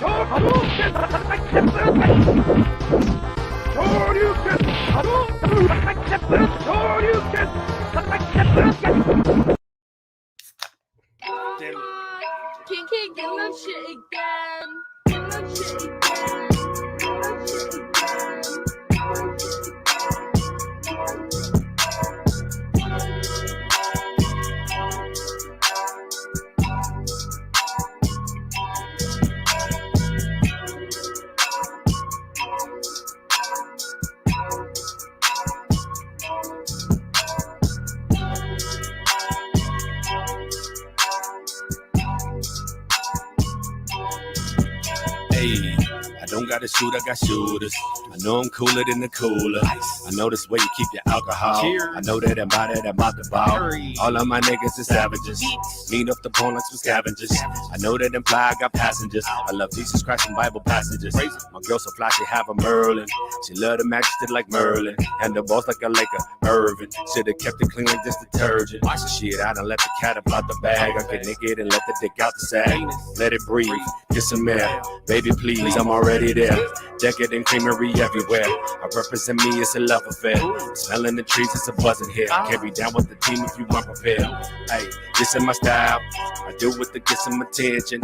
King King, get that shit again. Get that shit again. Get that shit again. Hey, I don't got to shoot, I got shooters. I know I'm cooler than the cooler. I know this way you keep your alcohol. Cheers. I know that I'm out of that mouth to ball. All of my niggas is savages. Mean up the bone like some scavengers. I know that them fly, I got passengers. I love Jesus Christ and Bible passages. My girl so fly, she have a Merlin. She love the majesty like Merlin. And the boss like a Laker, Irvin. Should've kept it clean like this detergent. Wash the shit out and let the cat up out the bag. I get naked and let the dick out the sack. Let it breathe, get some air. Baby, please, I'm already there. Jacket and creamery everywhere. I represent me, it's a love affair. Smelling the trees, it's a buzzing here. Carry down with the team if you weren't prepared. Hey, this is my style. I do it to get some attention.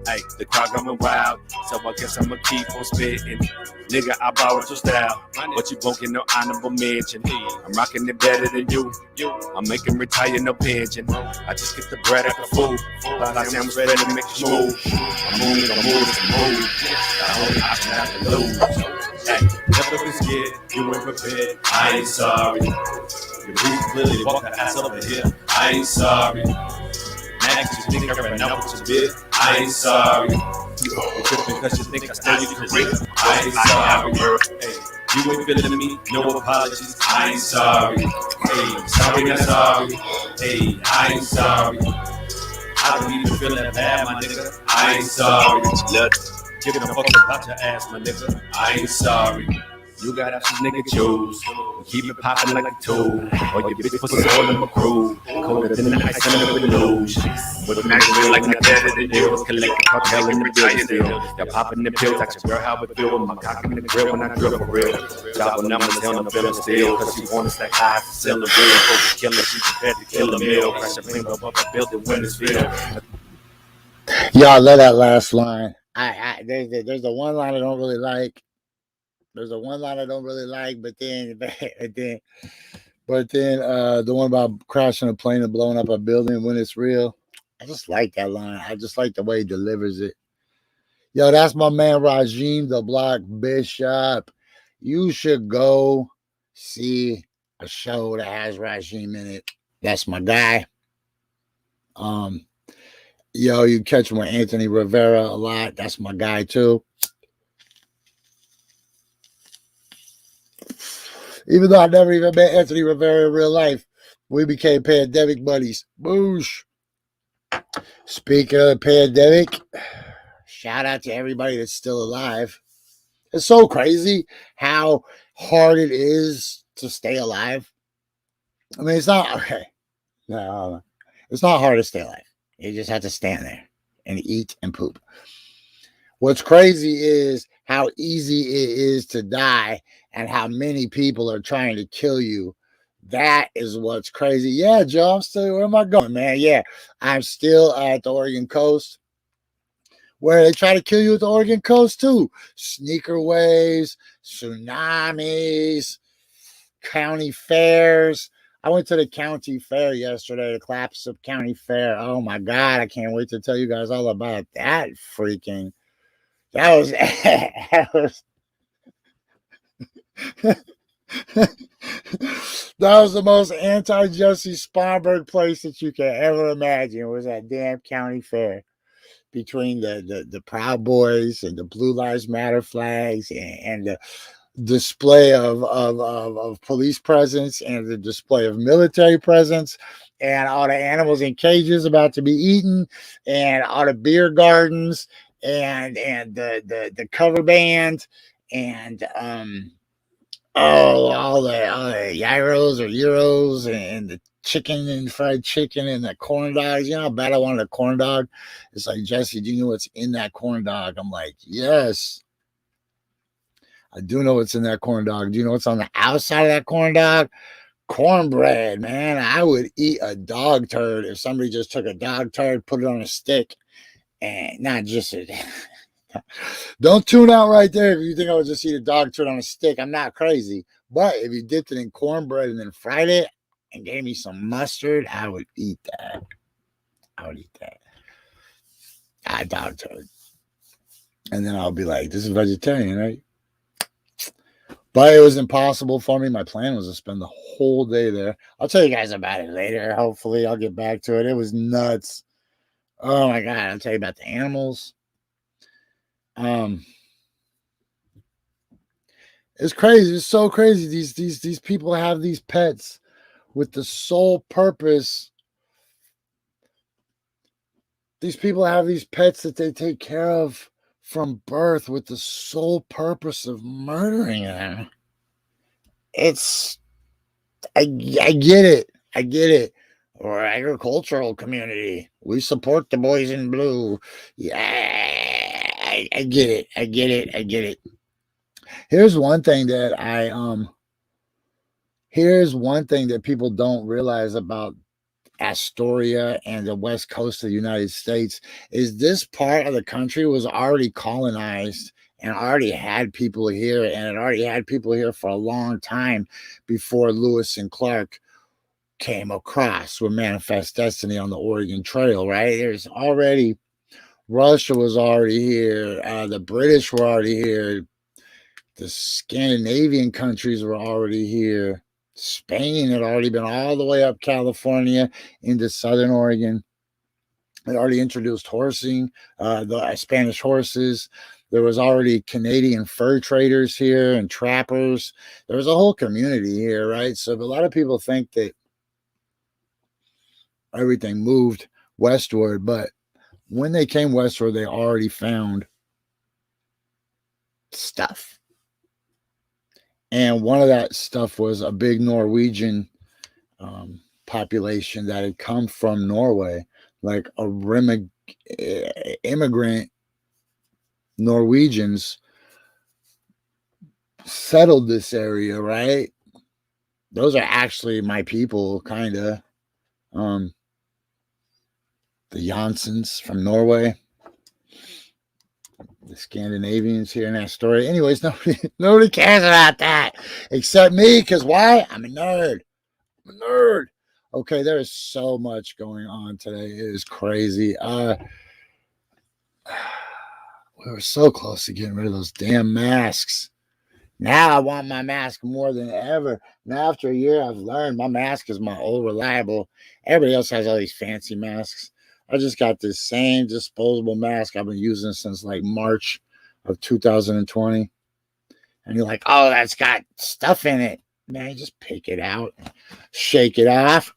Hey, the crowd coming wild, so I guess I'ma keep on spitting. Nigga, I borrowed your style, but you won't get no honorable mention. I'm rocking it better than you. I'm making retire no pension. I just get the bread like a fool. I say I'm ready to make you move. I'm moving, I'm moving, I'm moving. The only option I have to lose. Hey, never been scared, you ain't prepared. I ain't sorry. Your breeze clearly walk the ass over here. I ain't sorry. Max, you think I ran out with your bid? I ain't sorry. You tripping because you think I stole your career? I ain't sorry. Hey, you ain't feeling me, no apologies. I ain't sorry. Hey, sorry, not sorry. Hey, I ain't sorry. I don't even feel that bad, my nigga. I ain't sorry. Look, giving a fuck about your ass, my nigga. I ain't sorry. You got options, nigga, choose. Keep it popping like a tool. Or your bitch pussy all in my crew. Colder than the ice under the luge. With a max feel like my better than deals. Collect the cartel in the building still. Y'all popping the pills, ask your girl how it feel. With my cock in the grill when I drill for real. Drop a number, tell them feeling still. Cause she wanna stack high to sell the real. Focus killing, she prepared to kill a meal. Crash a flame up a building when it's filled. Y'all love that last line. There's the one line I don't really like. There's a one line I don't really like, but then the one about crashing a plane and blowing up a building when it's real. I just like that line. I just like the way he delivers it. Yo, that's my man Rajim the Block Bishop. You should go see a show that has Rajim in it. That's my guy. Yo, you catch him with Anthony Rivera a lot. That's my guy too. Even though I never even met Anthony Rivera in real life, we became pandemic buddies. Boosh. Speaking of the pandemic, shout out to everybody that's still alive. It's so crazy how hard it is to stay alive. I mean, it's not okay. No, it's not hard to stay alive. You just have to stand there and eat and poop. What's crazy is how easy it is to die and how many people are trying to kill you. That is what's crazy. Yeah, Joe, I'm still, where am I going, man? Yeah, I'm still at the Oregon coast where they try to kill you at the Oregon coast too. Sneaker waves, tsunamis, county fairs. I went to the county fair yesterday, the Clatsop County Fair. Oh my God, I can't wait to tell you guys all about that freaking. That was that was the most anti-Jesse Sponberg place that you can ever imagine. Was that damn county fair between the Proud Boys and the Blue Lives Matter flags and the display of police presence and the display of military presence and all the animals in cages about to be eaten and all the beer gardens and the cover band and all the gyros or euros and the chicken and fried chicken and the corn dogs. You know how bad I wanted a corn dog? It's like, Jesse, do you know what's in that corn dog? I'm like, yes, I do know what's in that corn dog. Do you know what's on the outside of that corn dog? Cornbread, man. I would eat a dog turd if somebody just took a dog turd, put it on a stick, and not just a. Don't tune out right there if you think I would just eat a dog turd on a stick. I'm not crazy. But if you dipped it in cornbread and then fried it and gave me some mustard, I would eat that. I would eat that. A dog turd. And then I'll be like, this is vegetarian, right? But it was impossible for me. My plan was to spend the whole day there. I'll tell you guys about it later. Hopefully, I'll get back to it. It was nuts. Oh my God. I'll tell you about the animals. It's crazy. It's so crazy. These people have these pets with the sole purpose. These people have these pets that they take care of from birth with the sole purpose of murdering them. I get it. I get it. Or agricultural community. We support the boys in blue. Yeah, I get it. I get it. I get it. Here's one thing that people don't realize about Astoria and the west coast of the United States is this part of the country was already colonized and already had people here, and it already had people here for a long time before Lewis and Clark came across with Manifest Destiny on the Oregon Trail, right? There's already, Russia was already here, the British were already here, the Scandinavian countries were already here. Spain had already been all the way up California into Southern Oregon. They already introduced horsing, the Spanish horses. There was already Canadian fur traders here and trappers. There was a whole community here, right? So a lot of people think that everything moved westward, but when they came westward, they already found stuff. And one of that stuff was a big Norwegian population that had come from Norway, like immigrant Norwegians settled this area, right? Those are actually my people, kind of. The Jansens from Norway, the Scandinavians here in Astoria. Anyways, nobody cares about that except me, because why? I'm a nerd. Okay, there is so much going on today. It is crazy. We were so close to getting rid of those damn masks. Now I want my mask more than ever. Now after a year, I've learned my mask is my old reliable. Everybody else has all these fancy masks. I just got this same disposable mask I've been using since like March of 2020. And you're like, oh, that's got stuff in it. Man, just pick it out, shake it off,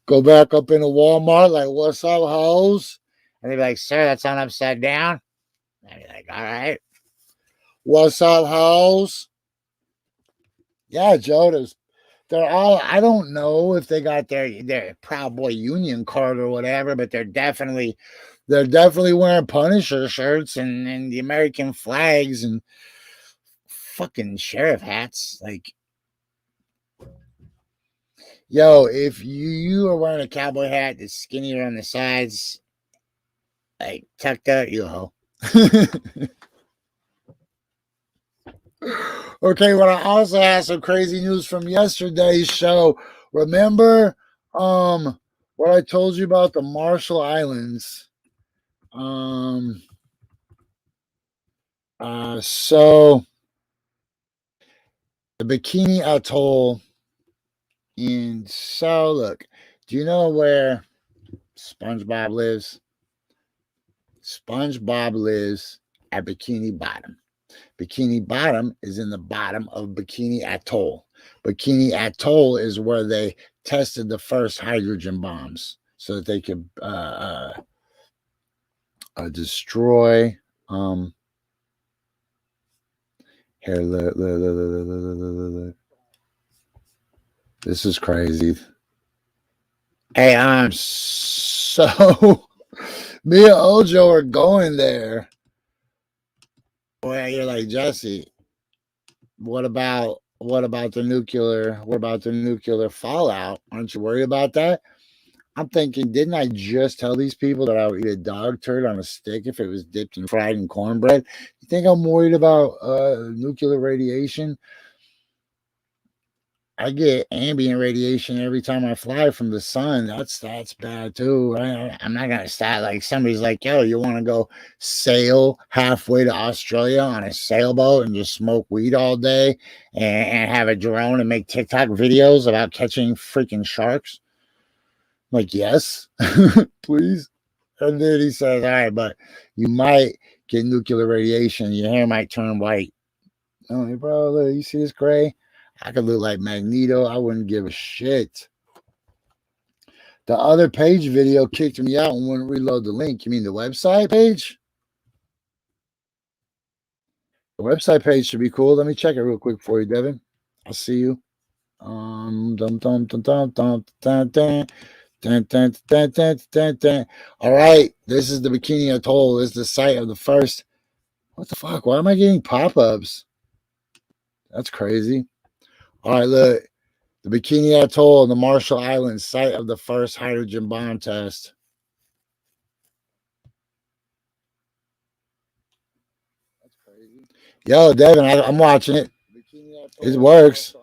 go back up into Walmart, like, what's up, hoes? And they'd be like, sir, that's on upside down. And I'd be like, all right. What's up, hoes? Yeah, Joe, they're all, I don't know if they got their Proud Boy Union card or whatever, but they're definitely wearing Punisher shirts and the American flags and fucking sheriff hats. Like, yo, if you are wearing a cowboy hat that's skinnier on the sides, like tucked up, you hoe. Okay, well, I also had some crazy news from yesterday's show. Remember what I told you about the Marshall Islands? So the Bikini Atoll look, do you know where SpongeBob lives? SpongeBob lives at Bikini Bottom. Bikini Bottom is in the bottom of Bikini Atoll. Bikini Atoll is where they tested the first hydrogen bombs so that they could destroy. Here, look. This is crazy. Hey, so me and Ojo are going there. Well, you're like, Jesse, what about the nuclear fallout? Aren't you worried about that? I'm thinking, didn't I just tell these people that I would eat a dog turd on a stick if it was dipped and fried in cornbread? You think I'm worried about nuclear radiation? I get ambient radiation every time I fly from the sun. That's bad too. I'm not gonna start like somebody's like, yo, you want to go sail halfway to Australia on a sailboat and just smoke weed all day and have a drone and make TikTok videos about catching freaking sharks? I'm like, yes, please. And then he says, all right, but you might get nuclear radiation. Your hair might turn white. I'm like, bro, look, you see this gray? I could look like Magneto. I wouldn't give a shit. The other page video kicked me out and wouldn't reload the link. You mean the website page? The website page should be cool. Let me check it real quick for you, Devin. I'll see you. Dum, dum, dum, dum, dum, dum, dun, dun, dun, dun, dun, dun, dun, dun. All right, this is the Bikini Atoll. This is the site of the first. What the fuck? Why am I getting pop-ups? That's crazy. All right, look. The Bikini Atoll and the Marshall Islands, site of the first hydrogen bomb test. That's crazy. Yo, Devin, I'm watching it. It works.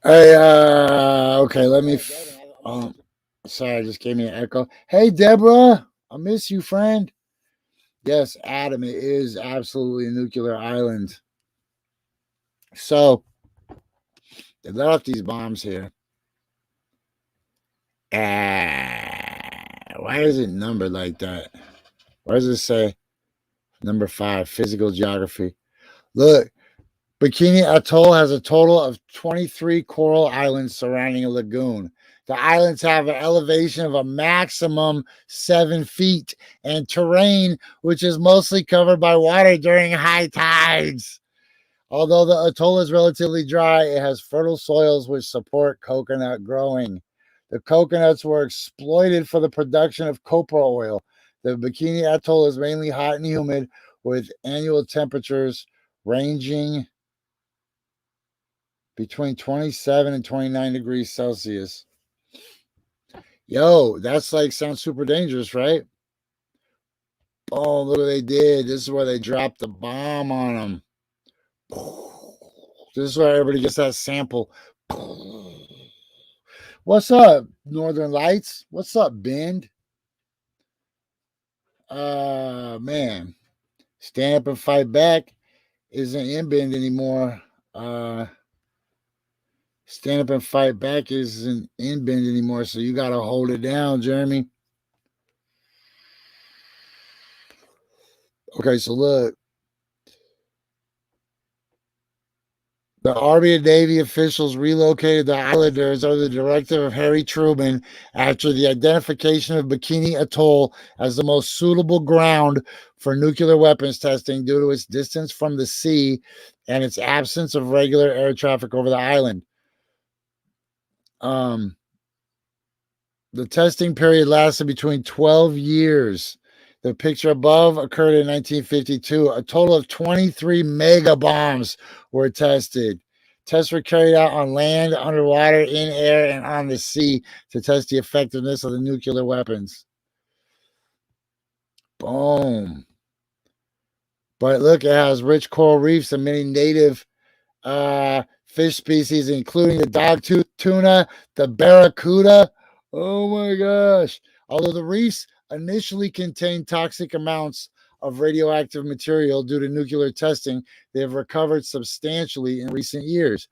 Hey, okay, let me. Sorry, just gave me an echo. Hey, Deborah, I miss you, friend. Yes, Adam, it is absolutely a nuclear island. So they let off these bombs here. Why is it numbered like that? Why does it say number 5, physical geography? Look, Bikini Atoll has a total of 23 coral islands surrounding a lagoon. The islands have an elevation of a maximum 7 feet and terrain which is mostly covered by water during high tides. Although the atoll is relatively dry, it has fertile soils which support coconut growing. The coconuts were exploited for the production of copra oil. The Bikini Atoll is mainly hot and humid with annual temperatures ranging between 27 and 29 degrees Celsius. Yo, that's like sounds super dangerous, right? Oh, look what they did. This is where they dropped the bomb on them. This is where everybody gets that sample. What's up, Northern Lights? What's up, Bend? Man. Stand up and fight back isn't in Bend anymore. Stand up and fight back isn't in Bend anymore, so you gotta hold it down, Jeremy. Okay, so look. The Army and Navy officials relocated the islanders under the directive of Harry Truman after the identification of Bikini Atoll as the most suitable ground for nuclear weapons testing due to its distance from the sea and its absence of regular air traffic over the island. The testing period lasted between 12 years. The picture above occurred in 1952. A total of 23 mega bombs were tested. Tests were carried out on land, underwater, in air, and on the sea to test the effectiveness of the nuclear weapons. Boom. But look, it has rich coral reefs and many native fish species, including the dogtooth tuna, the barracuda. Oh my gosh. Although the reefs initially contained toxic amounts of radioactive material due to nuclear testing, they have recovered substantially in recent years.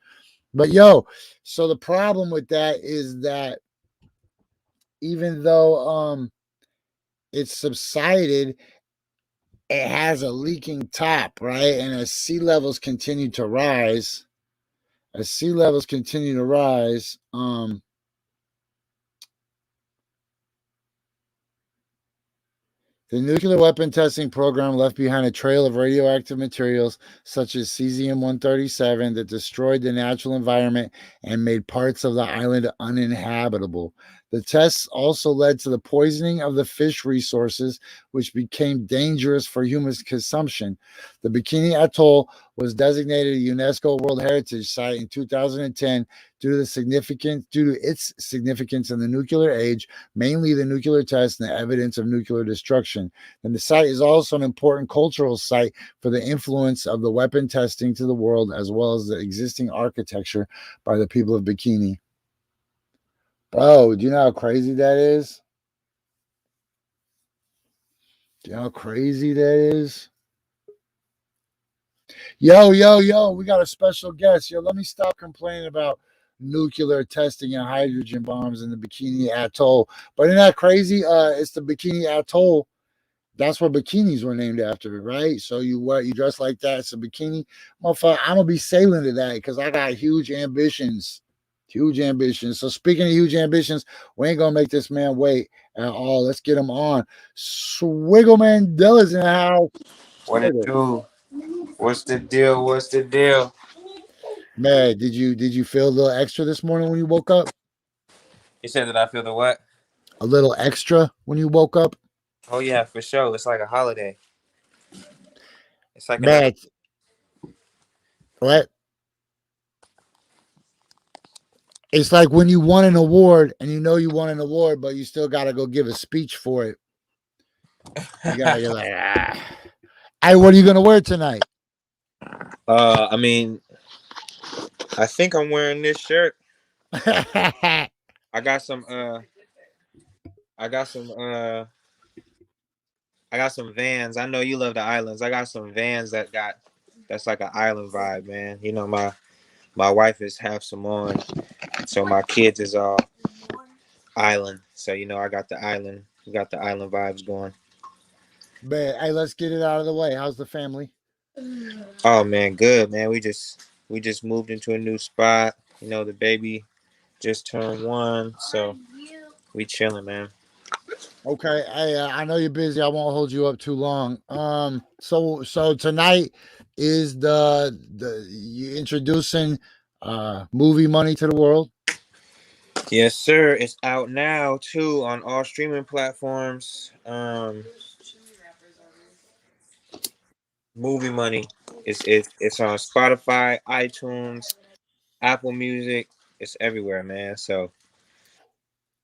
But yo, so the problem with that is that even though it's subsided, it has a leaking top, right? And as sea levels continue to rise, The nuclear weapon testing program left behind a trail of radioactive materials such as cesium 137 that destroyed the natural environment and made parts of the island uninhabitable. The tests also led to the poisoning of the fish resources, which became dangerous for human consumption. The Bikini Atoll was designated a UNESCO World Heritage Site in 2010 due to its significance in the nuclear age, mainly the nuclear test and the evidence of nuclear destruction. And the site is also an important cultural site for the influence of the weapon testing to the world, as well as the existing architecture by the people of Bikini. Bro, do you know how crazy that is? Do you know how crazy that is? Yo, we got a special guest. Yo, let me stop complaining about nuclear testing and hydrogen bombs in the Bikini Atoll. But isn't that crazy? It's the Bikini Atoll. That's where bikinis were named after, right? So you dress like that. It's a bikini. Motherfucker, I'm gonna be sailing to that because I got huge ambitions. Huge ambitions. So speaking of huge ambitions, we ain't gonna make this man wait at all. Let's get him on. Swiggle Mandela's in the house. What it Swiggle. do? What's the deal? What's the deal? Man, did you feel a little extra this morning when you woke up? You said that I feel the what? A little extra when you woke up? Oh yeah, for sure. It's like a holiday. It's like another. Man, what? It's like when you won an award and you know you won an award, but you still gotta go give a speech for it. You're like, ah. Hey, what are you gonna wear tonight? I mean, I think I'm wearing this shirt. I got some. I got some. I got some Vans. I know you love the islands. I got some Vans that's like an island vibe, man. You know, my wife is half Samoan, so my kids is all island. So you know, I got the island. We got the island vibes going. Man, hey, let's get it out of the way. How's the family? Oh man, good man. We just moved into a new spot. You know, the baby just turned 1, so we chilling, man. Okay, hey, I know you're busy. I won't hold you up too long. So tonight is the you introducing movie money to the world. Yes, sir. It's out now too on all streaming platforms. Movie Money. It's on Spotify, iTunes, Apple Music. It's everywhere, man. So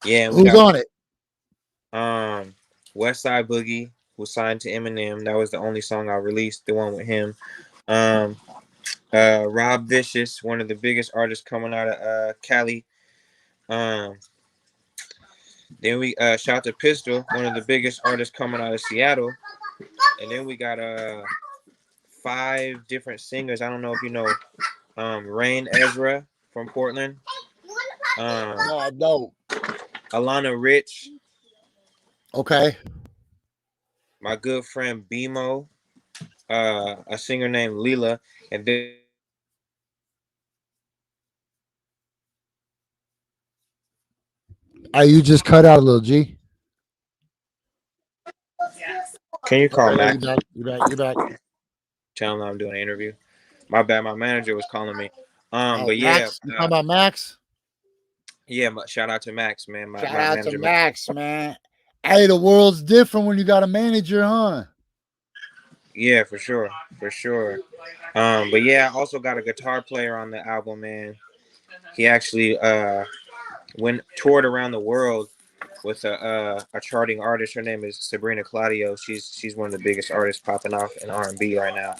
yeah, and we Who's got on it? West Side Boogie, who signed to Eminem. That was the only song I released, the one with him. Um, Rob Vicious, one of the biggest artists coming out of Cali. Um, then we shout to Pistol, one of the biggest artists coming out of Seattle. And then we got 5 different singers. I don't know if you know Rain Ezra from Portland. Um, No. Alana Rich, Okay. my good friend BMO, a singer named Leela, and then You just cut out a little G. can you call Okay, yeah, you Max? back. You back. Tell him I'm doing an interview. My bad, my manager was calling me. Oh, But yeah, Max. You talking about Max? yeah. Shout out to Max, man. My, Shout my out to manager. Max, man. Hey, the world's different when you got a manager, huh? Yeah, for sure, for sure. But yeah, I also got a guitar player on the album, man. He actually went toured around the world with a charting artist. Her name is Sabrina Claudio. She's one of the biggest artists popping off in R&B right now.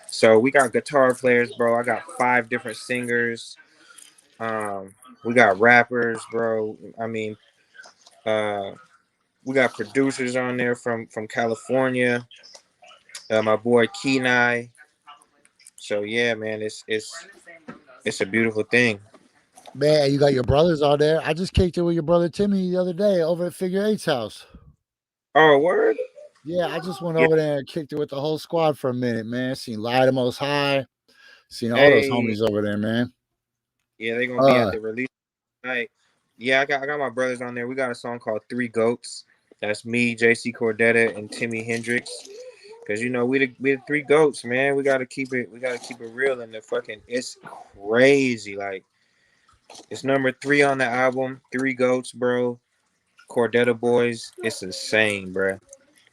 So we got guitar players, bro. I got 5 different singers. We got rappers, bro. I mean, uh, we got producers on there from California. My boy Kenai. So yeah, man, it's a beautiful thing. Man, you got your brothers out there. I just kicked it with your brother Timmy the other day over at Figure Eight's house. Oh, word. Yeah, I just went Yeah. over there and kicked it with the whole squad for a minute, man. Seen Light the Most High. Seen all those Hey, homies over there, man. yeah, they're gonna be at Uh, the release night. Yeah, I got my brothers on there. We got a song called Three Goats. That's me, JC Cordetta, and Timmy Hendrix. Cause you know we the three goats, man. We gotta keep it real. And the fucking it's crazy. Like it's number 3 on the album. 3 goats, bro. Cordetta boys. It's insane, bro.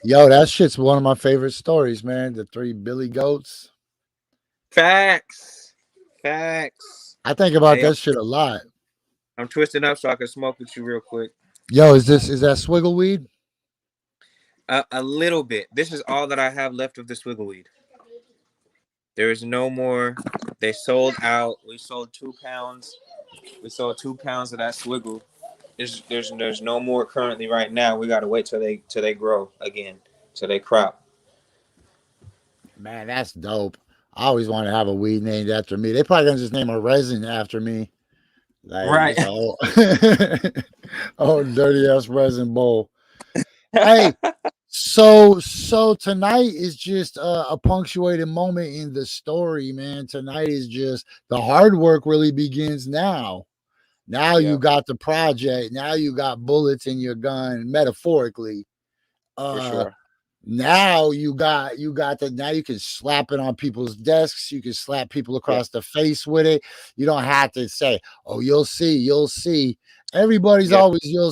Yo, that shit's one of my favorite stories, man. The 3 Billy Goats. Facts. I think about Hey, that shit a lot. I'm twisting up so I can smoke with you real quick. Yo, is that swiggle weed? A little bit. This is all that I have left of the swiggle weed. There is no more. They sold out. We sold 2 pounds. We sold 2 pounds of that swiggle. There's no more currently right now. We gotta wait till they grow again, till they crop. Man, that's dope. I always want to have a weed named after me. They probably gonna just name a resin after me. Like, Right. Oh, dirty ass resin bowl. Hey, so tonight is just a punctuated moment in the story, man. Tonight is just the hard work really begins now. Now Yeah. you got the project. Now you got bullets in your gun, metaphorically. For sure. Now you got that. Now you can slap it on people's desks. You can slap people across the face with it. You don't have to say, "Oh, you'll see." Everybody's always you'll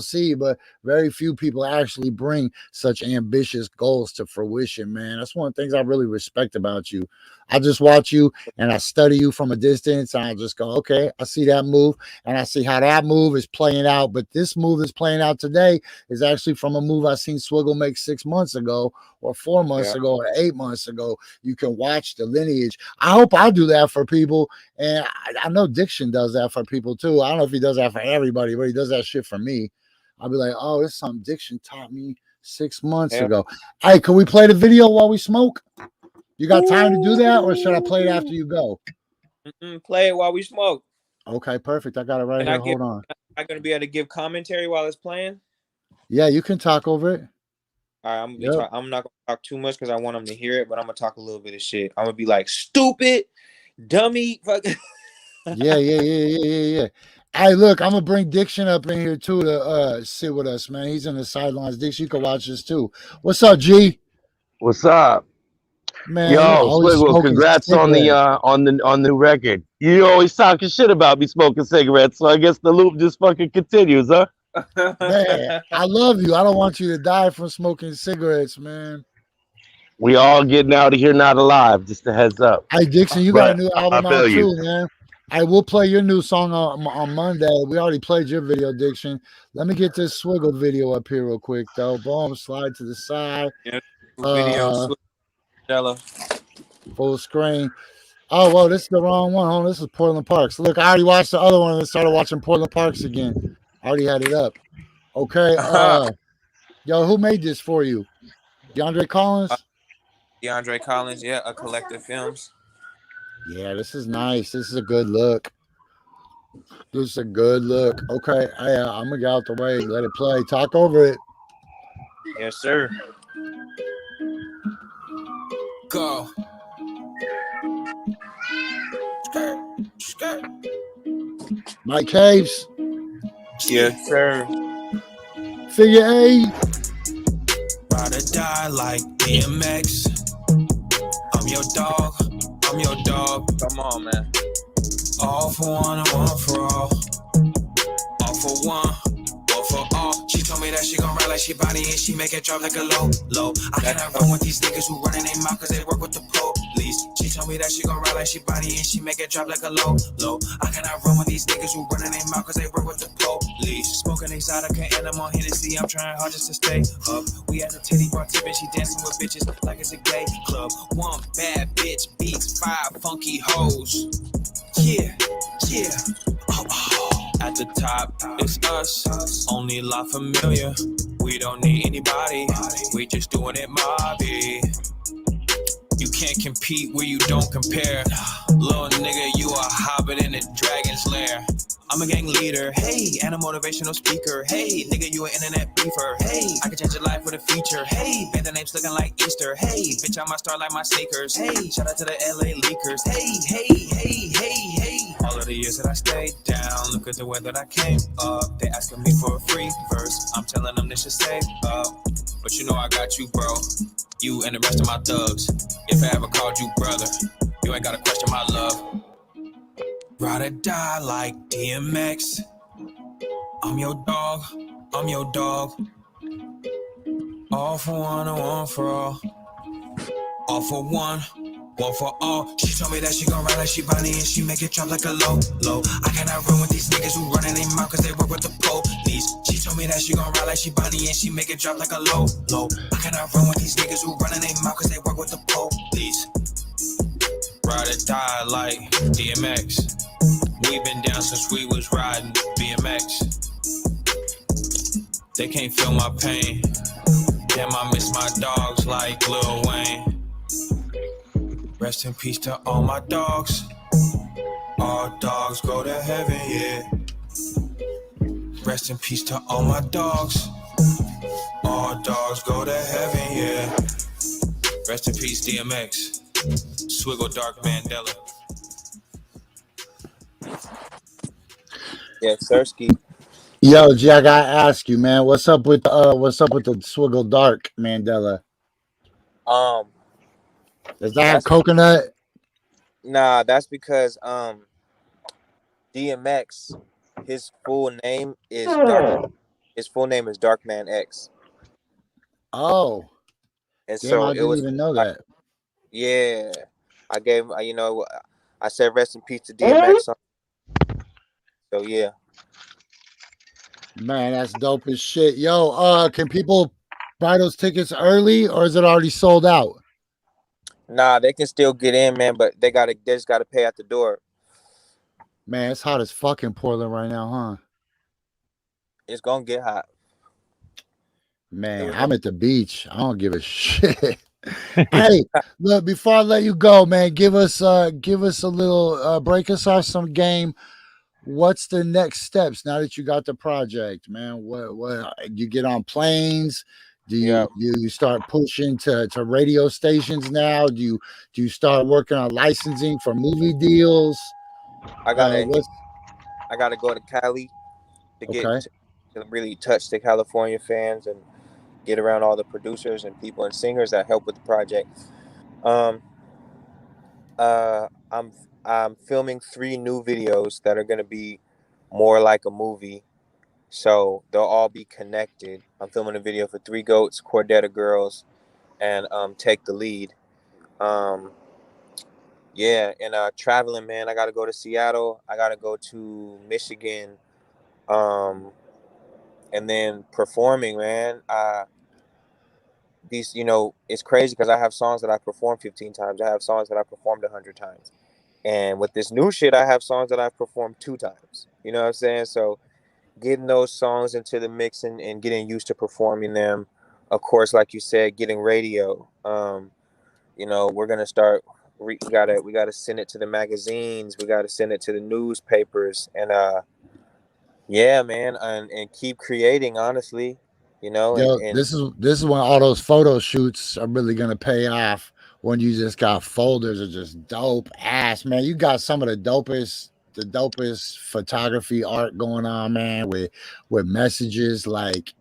see, but very few people actually bring such ambitious goals to fruition, man. That's one of the things I really respect about you. I just watch you and I study you from a distance, and I just go, okay, I see that move, and I see how that move is playing out. But this move is playing out today is actually from a move I seen Swiggle make 6 months ago, or 4 months ago, or 8 months ago. You can watch the lineage. I hope I do that for people, and I know Diction does that for people too. I don't know if he does that for everybody, but he does that shit for me. I'll be like, oh, this is something Diction taught me 6 months ago. Hey, can we play the video while we smoke? You got time to do that, or should I play it after you go? Play it while we smoke. Okay, perfect. I got it right here. Hold on. I'm gonna be able to give commentary while it's playing. Yeah, you can talk over it. All right, I'm not gonna talk too much because I want them to hear it, but I'm gonna talk a little bit of shit. I'm gonna be like, stupid, dummy, fuck. Yeah. Hey, look, I'm gonna bring Diction up in here too to sit with us, man. He's in the sidelines. Diction, you can watch this too. What's up, G? What's up? Man, Yo, always Swiggle, congrats on the new record. You always talking shit about me smoking cigarettes, so I guess the loop just fucking continues, huh? Man, I love you. I don't want you to die from smoking cigarettes, man. We all getting out of here not alive. Just a heads up. Hey, Diction, you got a new album I feel out you. too, man. I will play your new song on Monday. We already played your video, Diction. Let me get this Swiggle video up here real quick, though. Boom, slide to the side. Yeah, video. Full screen. Oh, well, this is the wrong one. Oh, this is Portland Parks. Look, I already watched the other one and started watching Portland Parks again. I already had it up. Okay. Yo, who made this for you? DeAndre Collins? DeAndre Collins, yeah, A Collective Films. Yeah, this is nice. This is a good look. This is a good look. Okay, I'm gonna get out the way. Let it play. Talk over it. Yes, sir. Go. Mike Caves. Yes, sir. Figure 8. Ride or die like DMX. I'm your dog. I'm your dog. Come on, man. All for one and one for all. All for one for all. She told me that she gon' ride like she body and she make it drop like a low. I cannot run with these niggas who running their mouth cause they work with the police. She told me that she gon' ride like she body and she make it drop like a low. I cannot run with these niggas who running their mouth cause they work with the police. Smoking Exotica and I'm on Hennessy. I'm trying hard just to stay up. We at the titty bar tipping, she dancing with bitches like it's a gay club. One bad bitch beats 5 funky hoes. Yeah. At the top, it's us, only La Familia. We don't need anybody, we just doing it mobby. You can't compete where you don't compare. Little nigga, you a hobbit in a dragon's lair. I'm a gang leader, hey, and a motivational speaker. Hey, nigga, you an internet beefer. Hey, I can change your life with a feature. Hey, man, the name's looking like Easter. Hey, bitch, I'm a star like my sneakers. Hey, shout out to the LA leakers. Hey. All of the years that I stayed down. Look at the way that I came up. They asking me for a free verse. I'm telling them they should stay up. But you know I got you, bro. You and the rest of my thugs. If I ever called you brother, you ain't gotta question my love. Ride or die like DMX. I'm your dog. I'm your dog. All for one and one for all. All for one for all. She told me that she gon' ride like she Bonnie and she make it drop like a low. I cannot run with these niggas who running their mouth cause they work with the police. She told me that she gon' ride like she Bonnie and she make it drop like a low. I cannot run with these niggas who running their mouth cause they work with the police. Ride or die like DMX. We been down since we was riding BMX. They can't feel my pain. Damn, I miss my dogs like Lil Wayne. Rest in peace to all my dogs. All dogs go to heaven, yeah. Rest in peace to all my dogs. All dogs go to heaven, yeah. Rest in peace, DMX. Swiggle Dark Mandela. Yeah, Sirski. Yo, G, I gotta ask you, man, what's up with the Swiggle Dark Mandela? Does that have coconut? Nah, that's because DMX, his full name is Dark. His full name is Darkman X. Oh, And damn, so I it didn't was even know like, that. yeah, I gave I said rest in peace to DMX. So yeah. Man, that's dope as shit. Yo, can people buy those tickets early or is it already sold out? Nah, they can still get in, man, but they just gotta pay at the door. Man, it's hot as fuck in Portland right now, huh? It's gonna get hot. Man, I'm at the beach. I don't give a shit. Hey, look, before I let you go, man, give us a little break us off some game. What's the next steps now that you got the project, man? What you get on planes? Do you start pushing to radio stations now? Do you start working on licensing for movie deals? I gotta go to Cali to Okay. to really touch the California fans and get around all the producers and people and singers that help with the project. Um, I'm filming 3 new videos that are gonna be more like a movie, so they'll all be connected. I'm filming a video for 3 Goats, Cordetta Girls, and Take the Lead. Yeah, and traveling, man. I gotta go to Seattle. I gotta go to Michigan, um, and then performing, man. It's crazy because I have songs that I performed 15 times. I have songs that I performed 100 times. And with this new shit, I have songs that I've performed 2 times. You know what I'm saying? So getting those songs into the mix and getting used to performing them. Of course, like you said, getting radio. We're gonna start. We gotta send it to the magazines. We gotta send it to the newspapers, and yeah, man, and keep creating. Honestly, Yo, and this is when all those photo shoots are really gonna pay off. When you just got folders of just dope ass, man. You got some of the dopest photography art going on, man. With messages like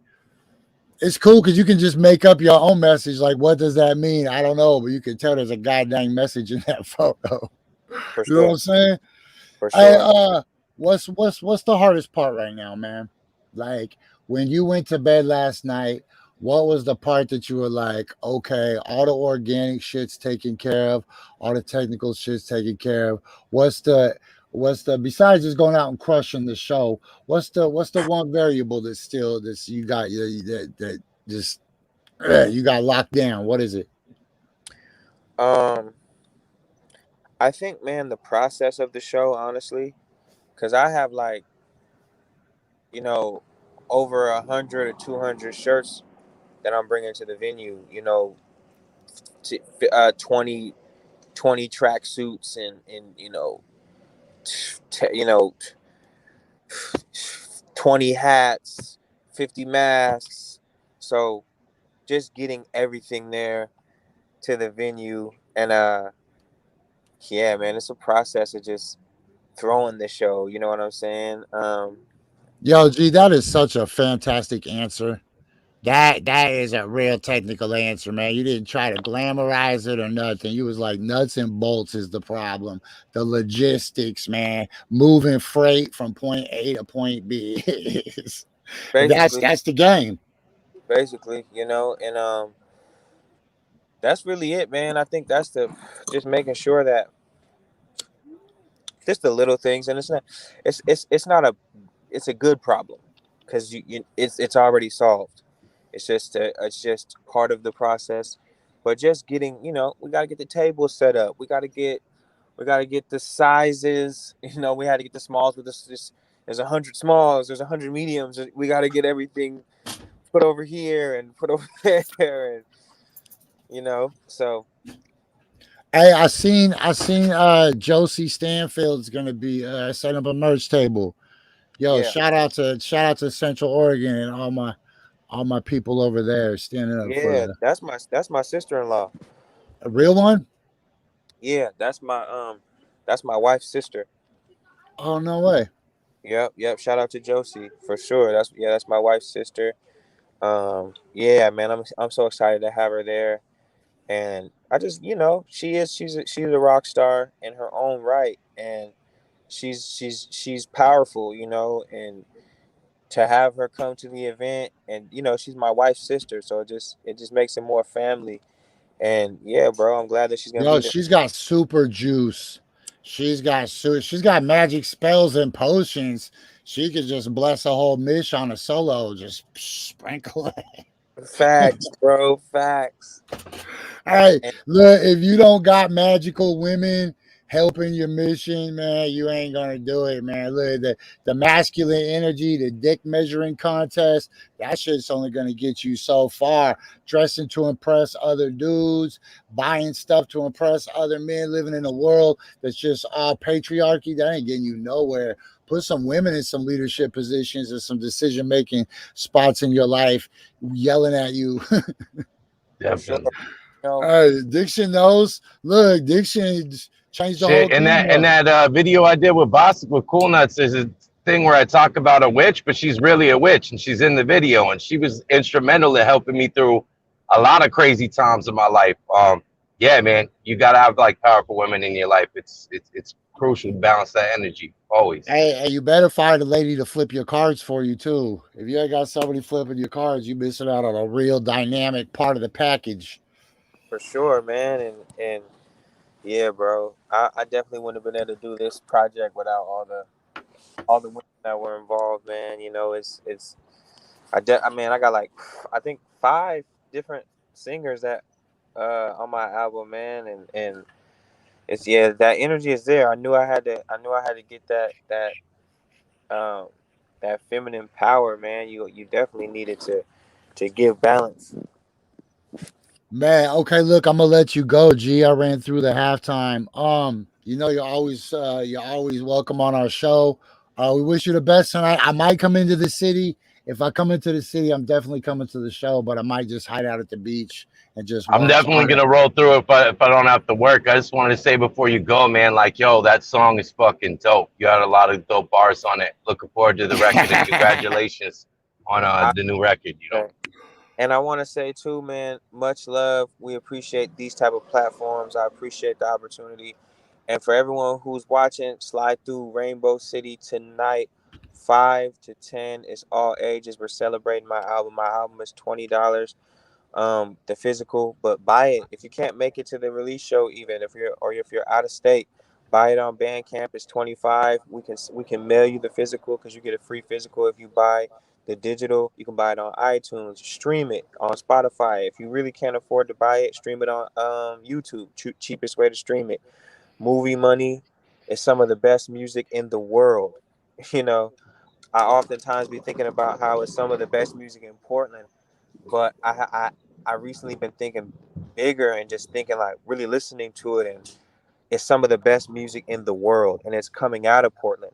it's cool because you can just make up your own message. Like, what does that mean? I don't know, but you can tell there's a goddamn message in that photo. for You know what sure, I'm saying? for Hey, sure. what's the hardest part right now, man? Like when you went to bed last night, what was the part that you were like, okay, all the organic shit's taken care of, all the technical shit's taken care of. What's the besides just going out and crushing the show? What's the one variable that's you got that just you got locked down? What is it? Um, I think, man, the process of the show, honestly, because I have like you know over 100 or 200 shirts that I'm bringing to the venue. 20 track suits and 20 hats, 50 masks. So just getting everything there to the venue and yeah, man, it's a process of just throwing the show. You know what I'm saying? Yo, G, that is such a fantastic answer. That is a real technical answer, man. You didn't try to glamorize it or nothing. You was like nuts and bolts is the problem. The logistics, man, moving freight from point A to point B. that's Basically, that's the game. basically, and that's really it, man. I think that's the just making sure that just the little things, and it's not a it's a good problem because it's already solved. It's just part of the process, but just getting we got to get the table set up. We got to get the sizes. We had to get the smalls with this. There's 100 smalls. There's 100 mediums. We got to get everything put over here and put over there, and so Hey, I seen Josie Stanfield's gonna be setting up a merch table. Yo, yeah, shout out to Central Oregon and all my people over there standing up for yeah. the That's my sister-in-law. a real one. Yeah, that's my wife's sister. Oh no way. Yep, yep. Shout out to Josie for sure. That's my wife's sister. Yeah, man, I'm so excited to have her there, and I just she's a rock star in her own right, and she's powerful, and to have her come to the event, and she's my wife's sister, so it just makes it more family, and yeah, bro, I'm glad that she's gonna Yo, be there she's got super juice. She's got magic spells and potions. She could just bless a whole mish on a solo, just sprinkle it. Facts, bro, facts. Hey, And look, if you don't got magical women helping your mission, man, you ain't gonna do it, man. Look, the masculine energy, the dick measuring contest, that shit's only gonna get you so far. Dressing to impress other dudes, buying stuff to impress other men, living in a world that's just all patriarchy, that ain't getting you nowhere. Put some women in some leadership positions and some decision making spots in your life, yelling at you. for sure, Definitely. Diction knows. Look, Diction changed the whole Shit, and game that and up. that video I did with Boss with Cool Nuts is a thing where I talk about a witch, but she's really a witch, and she's in the video, and she was instrumental in helping me through a lot of crazy times in my life. Yeah, man, you gotta have like powerful women in your life. It's crucial to balance that energy always. Hey, you better find a lady to flip your cards for you too. If you ain't got somebody flipping your cards, you missing out on a real dynamic part of the package. for sure, man, and yeah, bro, I definitely wouldn't have been able to do this project without all the women that were involved, man. I mean, I got like I think 5 different singers that on my album, man, and it's yeah, that energy is there. I knew I had to get um that feminine power, man. You definitely needed to give balance. Man, okay, look, I'm gonna let you go, G. I ran through the halftime. You're always welcome on our show. We wish you the best tonight. I might come into the city. If I come into the city, I'm definitely coming to the show, but I might just hide out at the beach and just I'm watch definitely art. gonna roll through it if I don't have to work. I just wanted to say before you go, man, like yo, that song is fucking dope. You had a lot of dope bars on it. Looking forward to the record and congratulations on I, the new record. You know, and I want to say too, man, much love. We appreciate these type of platforms. I appreciate the opportunity. And for everyone who's watching, slide through Rainbow City tonight, 5 to 10. It's all ages. We're celebrating my album. My album is $20. The physical, but buy it if you can't make it to the release show. Even if you're out of state, buy it on Bandcamp. It's 25. We can mail you the physical because you get a free physical if you buy the digital. You can buy it on iTunes, stream it on Spotify. If you really can't afford to buy it, stream it on YouTube. Cheapest way to stream it. Movie Money is some of the best music in the world. You know, I oftentimes be thinking about how it's some of the best music in Portland, but I recently been thinking bigger and just thinking like really listening to it, and it's some of the best music in the world, and it's coming out of Portland.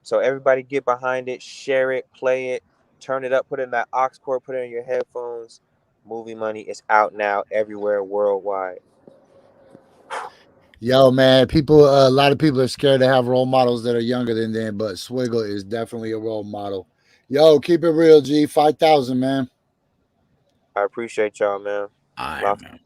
So everybody get behind it, share it, play it, turn it up, put it in that aux cord, put it in your headphones. Movie Money is out now everywhere worldwide. Yo, man, people, a lot of people are scared to have role models that are younger than them, but Swiggle is definitely a role model. Yo, keep it real, G. 5,000, man. I appreciate y'all, man. All right, Lots. man.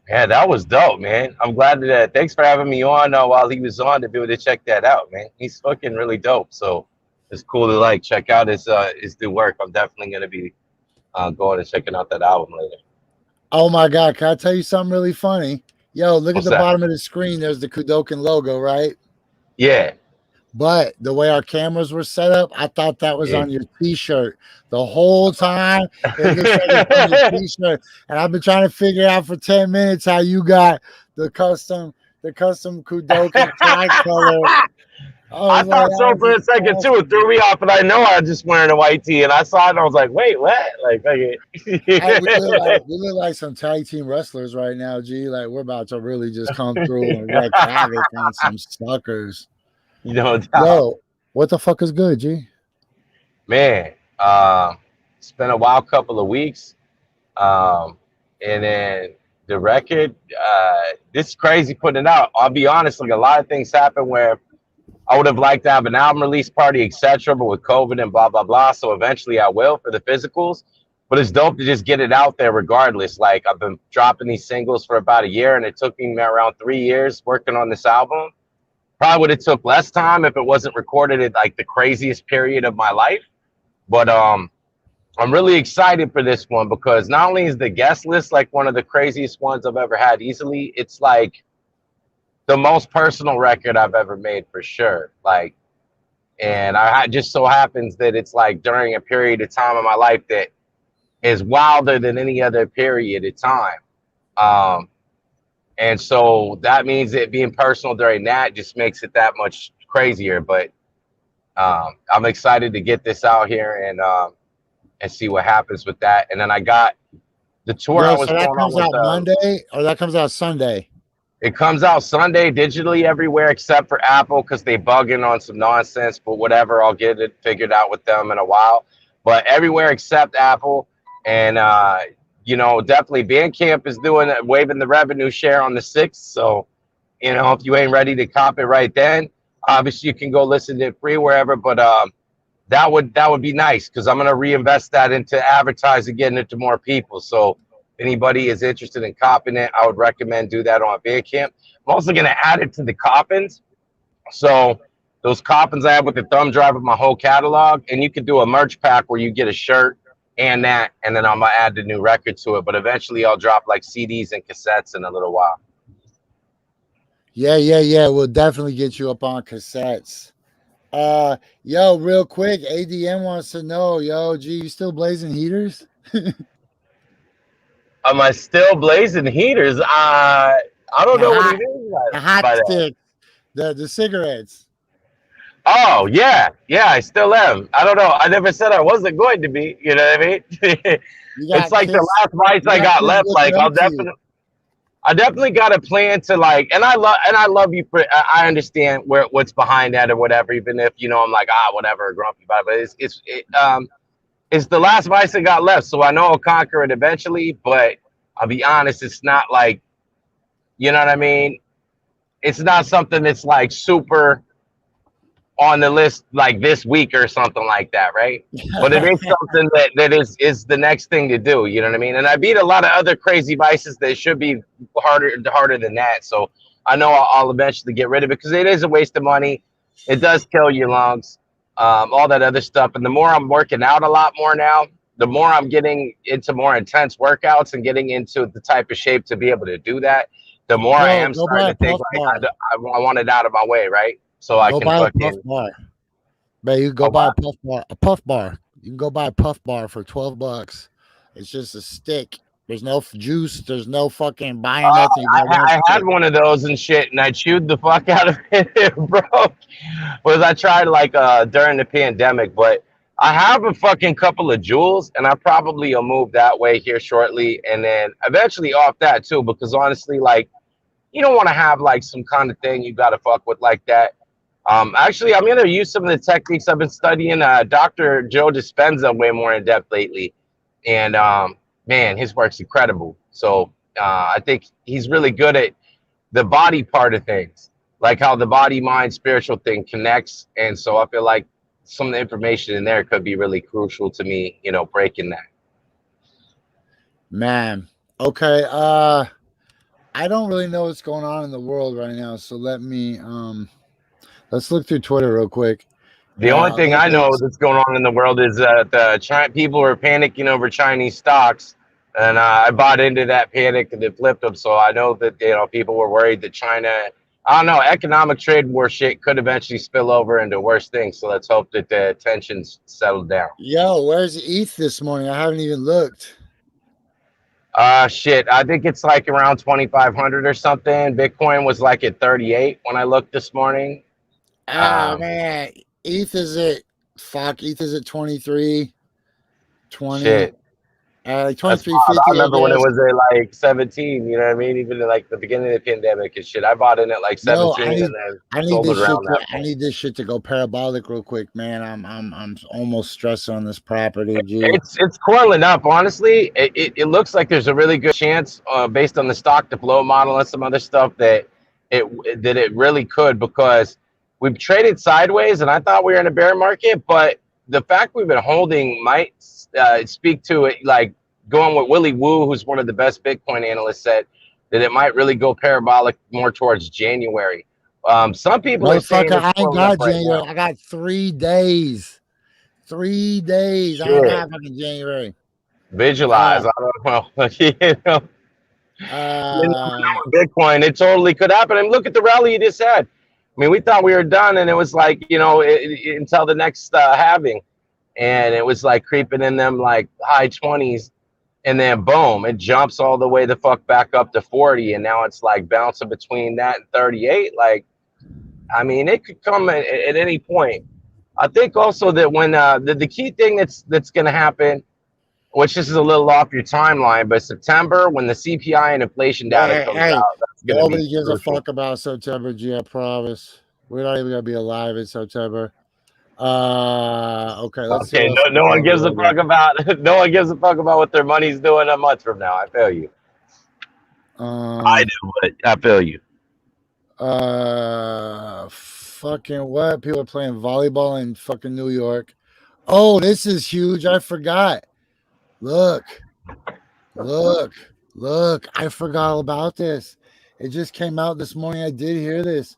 Yeah, that was dope, man. I'm glad that. Thanks for having me on while he was on to be able to check that out, man. He's fucking really dope. So it's cool to like check out his new work. I'm definitely gonna be going and checking out that album later. Oh my God, can I tell you something really funny? Yo, look at What's the that? bottom of the screen. There's the Kudokan logo, right? Yeah. But the way our cameras were set up, I thought that was Yeah. on your t-shirt the whole time. It looks like it's on your t-shirt. And I've been trying to figure out for 10 minutes how you got the custom Kudokan tricolor. I I was like, thought so that for was a second too. It awesome. threw me off, and I know I was just wearing a white tee, and I saw it, and I was like, "Wait, what?" Like, okay. We look like some tag team wrestlers right now, G. Like we're about to really just come through and wreak havoc on some suckers. No doubt, Yo, what the fuck is good, G? man. It's been a wild couple of weeks, and then the record. This is crazy putting it out. I'll be honest, like a lot of things happen where I would have liked to have an album release party, etc. But with COVID and blah blah blah, so eventually I will for the physicals. But it's dope to just get it out there regardless. Like I've been dropping these singles for about a year, and it took me around 3 years working on this album. Probably would have took less time if it wasn't recorded at like the craziest period of my life. But I'm really excited for this one because not only is the guest list like one of the craziest ones I've ever had easily, it's like the most personal record I've ever made for sure. Like, and I just so happens that it's like during a period of time in my life that is wilder than any other period of time. And so that means it being personal during that just makes it that much crazier. But I'm excited to get this out here and see what happens with that. And then I got the tour I Yo, was so that going on comes with. out Monday or that comes out Sunday? It comes out Sunday digitally everywhere except for Apple because they bugging on some nonsense. But whatever, I'll get it figured out with them in a while. But everywhere except Apple, and definitely Bandcamp is doing waiving the revenue share on the 6th. So if you ain't ready to cop it right then, obviously you can go listen to it free wherever. But that would be nice because I'm gonna reinvest that into advertising, getting it to more people. So if anybody is interested in copping it, I would recommend do that on Bandcamp. I'm also gonna add it to the coppins. So those coppins I have with the thumb drive of my whole catalog, and you could do a merch pack where you get a shirt and that, and then I'm gonna add the new record to it. But eventually I'll drop like CDs and cassettes in a little while. Yeah. We'll definitely get you up on cassettes. Yo, real quick, ADM wants to know, yo, G, you still blazing heaters? Am I still blazing heaters? I don't The know what he hot, means the hot by that. sticks, the cigarettes. Oh yeah, I still am. I don't know. I never said I wasn't going to be. You know what I mean? You It's got like the kids. last bites You I got got kids left. looking Like up to you. I definitely got a plan to like, and I love you for. I understand what's behind that or whatever. Even if I'm like whatever, grumpy about it. But it's the last vice I got left. So I know I'll conquer it eventually. But I'll be honest, it's not like, you know what I mean. It's not something that's like super on the list like this week or something like that, right? But it is something that is the next thing to do. You know what I mean? And I beat a lot of other crazy vices that should be harder than that. So I know I'll eventually get rid of it because it is a waste of money. It does kill your lungs, all that other stuff. And the more I'm working out a lot more now, the more I'm getting into more intense workouts and getting into the type of shape to be able to do that, the more I Yo, am go buy starting a to think puff like bar. I want it out of my way, right? So I Go can buy a puff fucking. bar. Man, you can go Oh, buy wow. a puff bar. A puff bar. You can go buy a puff bar for $12. It's just a stick. There's no juice. There's no fucking buying nothing. You buy one I had stick. one of those and shit, and I chewed the fuck out of it, bro. Was I tried like during the pandemic, but I have a fucking couple of jewels, and I probably will move that way here shortly, and then eventually off that too, because honestly, like you don't want to have like some kind of thing you got to fuck with like that. Actually, I'm gonna use some of the techniques I've been studying. Dr. Joe Dispenza way more in depth lately, and man, his work's incredible. So I think he's really good at the body part of things, like how the body, mind, spiritual thing connects. And so I feel like some of the information in there could be really crucial to me, you know, breaking that. Man. Okay. I don't really know what's going on in the world right now, so let's look through Twitter real quick. The only thing I know that's going on in the world is that people are panicking over Chinese stocks, and I bought into that panic and it flipped them. So I know that, you know, people were worried that China, I don't know, economic trade war shit could eventually spill over into worse things. So let's hope that the tensions settle down. Yo, where's ETH this morning? I haven't even looked. Shit, I think it's like around 2,500 or something. Bitcoin was like at 38 when I looked this morning. Man, ETH is at 23, 20. Shit. Like 23.50. I remember when it was at like 17, you know what I mean? Even in like the beginning of the pandemic and shit. I bought in at like 17 and then sold it around that point. I need this shit to go parabolic real quick, man. I'm almost stressed on this property, G. It's coiling up, honestly. It looks like there's a really good chance, based on the stock to flow model and some other stuff, that it really could, because we've traded sideways and I thought we were in a bear market, but the fact we've been holding might speak to it, like going with Willie Woo, who's one of the best Bitcoin analysts, said that it might really go parabolic more towards January. Some people are saying I ain't got January. I got 3 days. 3 days. Sure. I don't have fucking January. Visualize. I don't know. You know. Bitcoin, it totally could happen. And look at the rally you just had. I mean, we thought we were done, and it was like, you know, until the next halving, and it was like creeping in them like high 20s, and then boom, it jumps all the way the fuck back up to 40, and now it's like bouncing between that and 38. Like, I mean, it could come at any point. I think also that when the key thing that's going to happen, which this is a little off your timeline, but September, when the CPI and inflation data comes out, nobody gives a fuck about September, G, I promise. We're not even gonna be alive in September. Okay, let's see. No one gives a fuck about what their money's doing a month from now. I feel you. I do, but I feel you. Fucking what? People are playing volleyball in fucking New York. Oh, this is huge. I forgot. Look. I forgot all about this. It just came out this morning. I did hear this.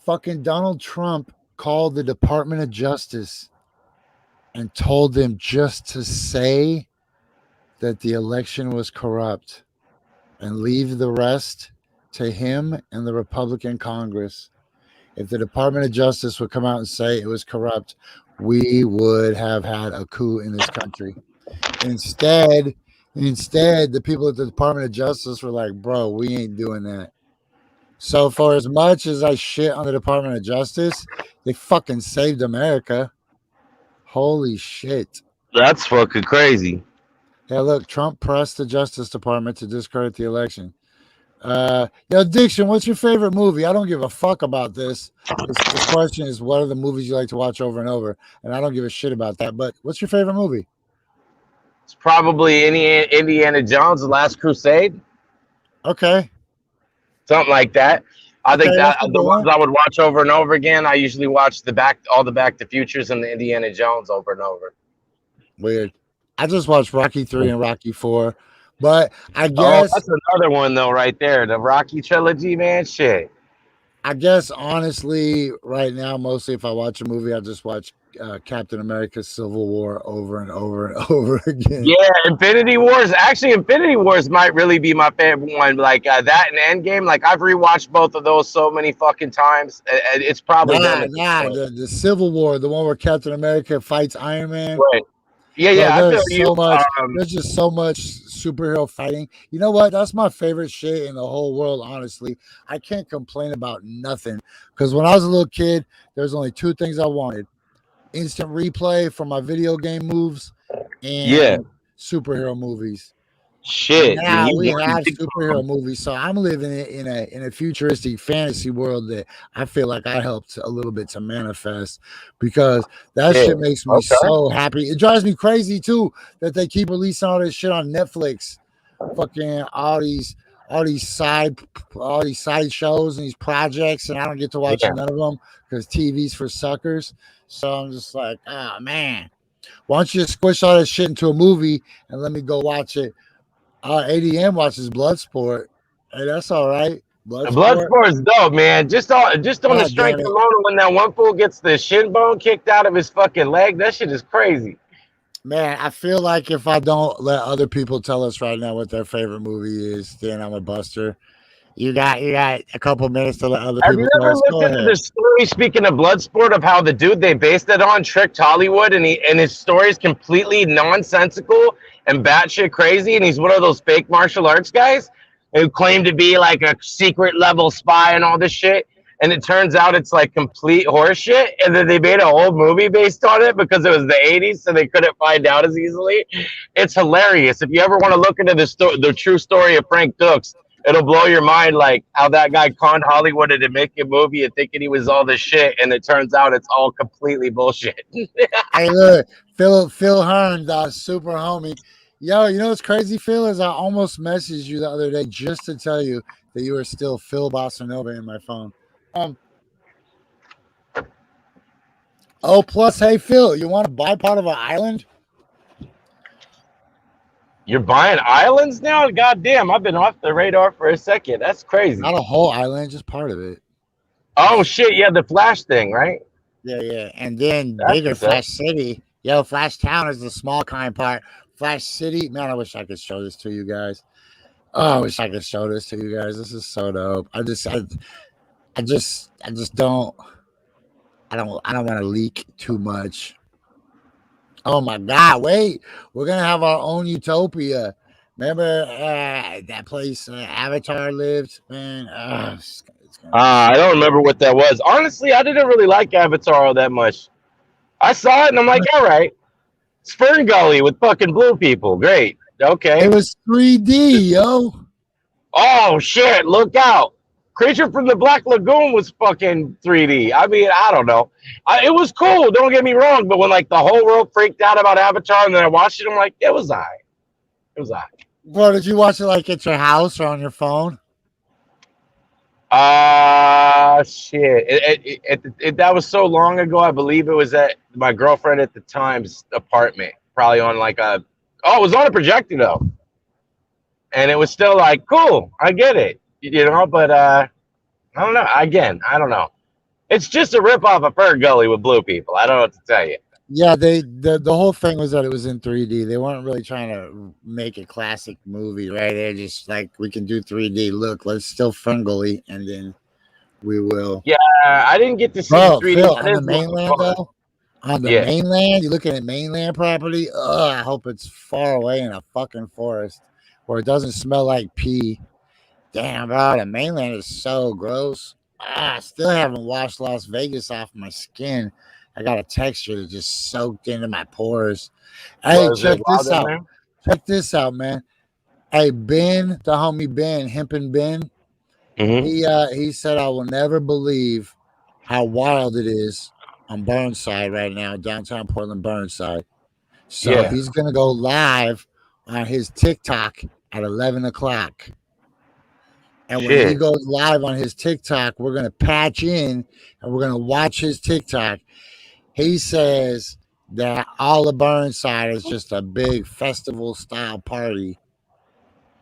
Fucking Donald Trump called the Department of Justice and told them just to say that the election was corrupt and leave the rest to him and the Republican Congress. If the Department of Justice would come out and say it was corrupt, we would have had a coup in this country. Instead, the people at the Department of Justice were like, bro, we ain't doing that. So for as much as I shit on the Department of Justice, they fucking saved America. Holy shit. That's fucking crazy. Yeah, look, Trump pressed the Justice Department to discredit the election. Yo, Diction, what's your favorite movie? I don't give a fuck about this. The question is, what are the movies you like to watch over and over? And I don't give a shit about that. But what's your favorite movie? It's probably Indiana Jones, The Last Crusade. Okay. Something like that. I think that the ones I would watch over and over again, I usually watch all the Back to Futures and the Indiana Jones over and over. Weird. I just watched Rocky 3 and Rocky 4. But I guess that's another one though, right there. The Rocky trilogy, man. Shit. I guess honestly, right now, mostly if I watch a movie, I just watch Captain America: Civil War over and over and over again. Yeah, Infinity Wars. Actually, Infinity Wars might really be my favorite one. Like that and Endgame. Like I've rewatched both of those so many fucking times. It's probably the Civil War, the one where Captain America fights Iron Man. Right. Yeah. Bro, there's just so much superhero fighting. You know what? That's my favorite shit in the whole world, honestly. I can't complain about nothing. Because when I was a little kid, there's only 2 things I wanted. Instant replay for my video game moves and superhero movies. Shit. Now we have superhero movies, so I'm living in a futuristic fantasy world that I feel like I helped a little bit to manifest, because that shit makes me so happy. It drives me crazy too that they keep releasing all this shit on Netflix. fucking all these side shows and these projects, and I don't get to watch Yeah. none of them because TV's for suckers. So I'm just like, oh man, why don't you just squish all that shit into a movie and let me go watch it? ADM watches Bloodsport. Hey, that's all right. Bloodsport. Bloodsport is dope, man. Just on the God damn strength it. alone, when that one fool gets the shin bone kicked out of his fucking leg, that shit is crazy. Man, I feel like if I don't let other people tell us right now what their favorite movie is, then I'm a buster. You got a couple minutes to let other Have people you tell ever us. Go listened to ahead. the story, speaking of Bloodsport, of how the dude they based it on tricked Hollywood, and his story is completely nonsensical and batshit crazy, and he's one of those fake martial arts guys who claimed to be like a secret level spy and all this shit, and it turns out it's like complete horseshit, and then they made a whole movie based on it because it was the 80s, so they couldn't find out as easily. It's hilarious. If you ever want to look into the true story of Frank Dukes, it'll blow your mind, like how that guy conned Hollywood into making a movie and thinking he was all this shit, and it turns out it's all completely bullshit. Hey, look, Phil Hearn, the super homie. Yo, you know what's crazy, Phil, is I almost messaged you the other day just to tell you that you are still Phil Bossanova in my phone. Oh, plus, hey, Phil, you want to buy part of an island? You're buying islands now? God damn, I've been off the radar for a second. That's crazy. Not a whole island, just part of it. Oh shit, yeah, the Flash thing, right? Yeah. And then That's bigger what's up. Flash City. Yo, Flash Town is the small kind part. Flash City, man, I wish I could show this to you guys. Oh, I wish I could show this to you guys. This is so dope. I just don't want to leak too much. Oh my God! Wait, we're gonna have our own utopia. Remember that place Avatar lived, man? It's gonna be I so don't dope. remember what that was. Honestly, I didn't really like Avatar all that much. I saw it and I'm like, all right, Spurn Gully with fucking blue people. Great. It Okay. was 3D, yo. Oh shit, look out. Creature from the Black Lagoon was fucking 3D. I mean, I don't know. It was cool, don't get me wrong, but when like the whole world freaked out about Avatar and then I watched it, I'm like, it was alright. It was alright. Bro, did you watch it like at your house or on your phone? Shit. That was so long ago. I believe it was at my girlfriend at the time's apartment. Probably on like it was on a projector though. And it was still like, cool, I get it. You know, but I don't know. Again, I don't know. It's just a ripoff of Fur Gully with blue people. I don't know what to tell you. Yeah, the whole thing was that it was in 3D. They weren't really trying to make a classic movie, right? They're just like, we can do 3D. Look, let's still Ferngully, and then we will. Yeah, I didn't get to see Bro, 3D. Phil, That on the is mainland fun. though, on the Yeah. mainland, you're looking at mainland property. I hope it's far away in a fucking forest where it doesn't smell like pee. Damn, bro, the mainland is so gross. I still haven't washed Las Vegas off my skin. I got a texture that just soaked into my pores. Hey, Was check it wild this in out. there? Check this out, man. Hey, Ben, the homie Ben, Hempin' Ben, Mm-hmm. he said, I will never believe how wild it is on Burnside right now, downtown Portland, Burnside. So Yeah. he's gonna go live on his TikTok at 11 o'clock. And when he Shit. goes live on his TikTok, we're gonna patch in and we're gonna watch his TikTok. He says that all of Burnside is just a big festival style party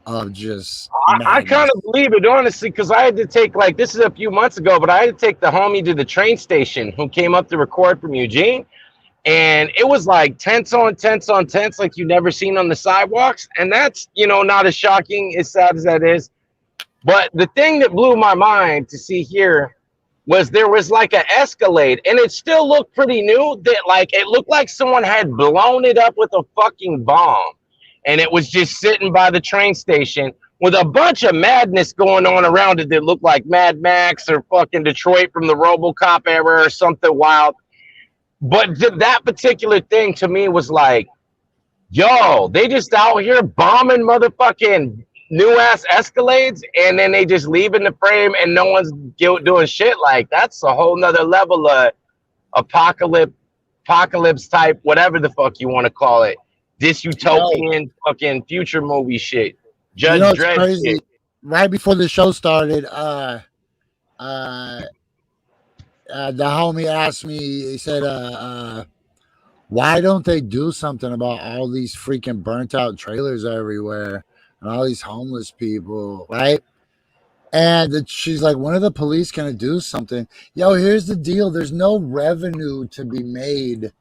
of just I kind madness. of believe it, honestly, because I had to take, like, this is a few months ago, but I had to take the homie to the train station who came up to record from Eugene. And it was like tents on tents on tents, like you never seen on the sidewalks. And that's, not as shocking, as sad as that is. But the thing that blew my mind to see here was there was like an Escalade, and it still looked pretty new. That like it looked like someone had blown it up with a fucking bomb, and it was just sitting by the train station with a bunch of madness going on around it that looked like Mad Max or fucking Detroit from the RoboCop era or something wild. But that particular thing to me was like, yo, they just out here bombing motherfucking new ass Escalades, and then they just leave in the frame and no one's doing shit. Like, that's a whole nother level of apocalypse type, whatever the fuck you want to call it, dystopian fucking future movie shit. Judge You know, it's Dredd crazy. shit. Right before the show started, the homie asked me, he said, why don't they do something about all these freaking burnt out trailers everywhere and all these homeless people, right? And she's like, when are the police going to do something? Yo, here's the deal. There's no revenue to be made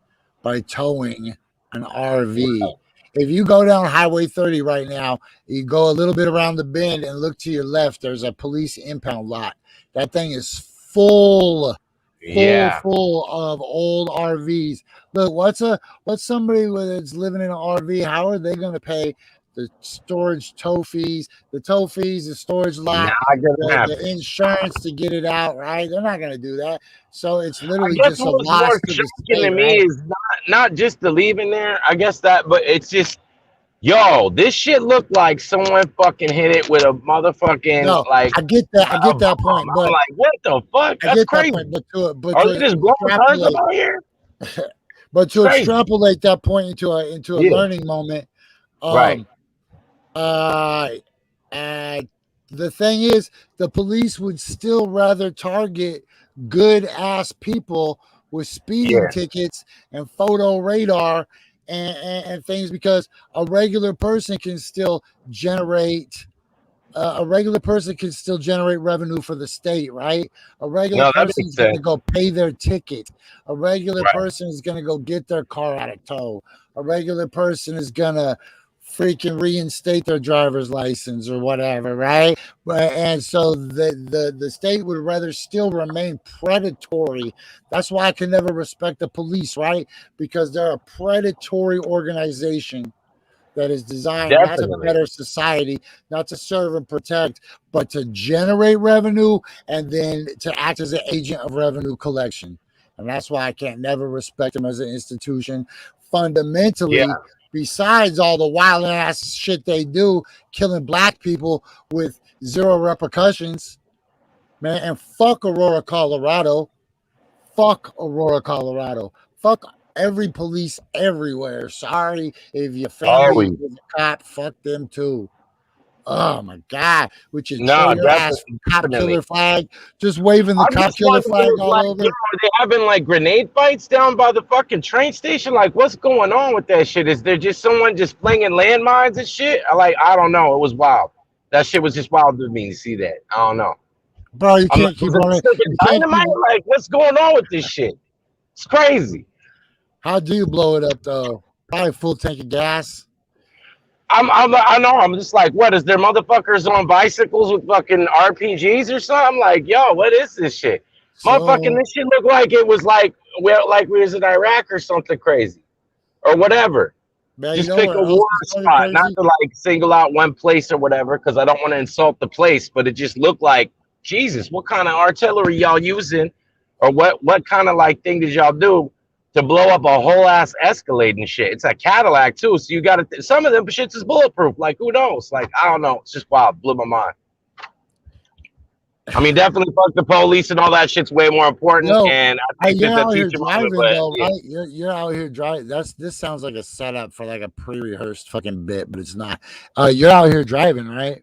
by towing an RV. If you go down Highway 30 right now, you go a little bit around the bend and look to your left, there's a police impound lot. That thing is full Yeah. of old RVs. Look, what's somebody that's living in an RV? How are they going to pay the storage tow fees, the storage lot, Not gonna happen. the insurance to get it out? Right? They're not going to do that. So it's I literally guess just a what's loss more to the shocking to state, me right? is not just the leaving there. I guess that, but it's just, yo, this shit looked like someone fucking hit it with a motherfucking No, like I get that. I a get that bomb. point, I'm but like, what the fuck? I That's get that crazy. point. But Are to they just blowing cars up extrapolate, out here? but to Crazy. extrapolate that point into a Yeah. learning moment, Right. uh, the thing is, the police would still rather target good ass people with speeding Yeah. tickets and photo radar and things, because a regular person can still generate revenue for the state, right? A regular No, that person makes is going to sense. go pay their ticket. A regular Right. person is going to go get their car out of tow. A regular person is going to freaking reinstate their driver's license or whatever, right? And so the state would rather still remain predatory. That's why I can never respect the police, right? Because they're a predatory organization that is designed not to Definitely. better society, not to serve and protect, but to generate revenue and then to act as an agent of revenue collection. And that's why I can't never respect them as an institution. Fundamentally, Yeah. besides all the wild ass shit they do, killing black people with zero repercussions, man, and fuck Aurora, Colorado. Fuck Aurora, Colorado. Fuck every police everywhere. Sorry if your family Always. is a cop. Fuck them too. Oh my God. With your No, traitor ass cop definitely. killer flag, just waving the I'm cop just killer wondering, flag all like, over. yo, are they having like grenade fights down by the fucking train station? Like, what's going on with that shit? Is there just someone just flinging landmines and shit? I don't know. It was wild. That shit was just wild to me to see that. I don't know. Bro, you I'm like, can't keep was it running. sticking You can't dynamite? keep. Like, what's going on with this shit? It's crazy. How do you blow it up though? Probably full tank of gas. I know. I'm just like, what is there motherfuckers on bicycles with fucking RPGs or something? I'm like, yo, what is this shit? Motherfucking, So this shit looked like it was like we was in Iraq or something crazy or whatever. man, you Just know pick where a else war is fucking spot, not crazy? to like single out one place or whatever, because I don't want to insult the place. But it just looked like, Jesus, what kind of artillery y'all using, or what kind of like thing did y'all do to blow up a whole ass Escalade and shit? It's a Cadillac too, so you got to. Some of them shits is bulletproof. Like who knows? Like I don't know. It's just wild. Blew my mind. I mean, definitely fuck the police and all that shit's way more important. Yo, And I think you're that's a out here teacher moment. driving But though, yeah. right? You're out here driving. This sounds like a setup for like a pre-rehearsed fucking bit, but it's not. You're out here driving, right?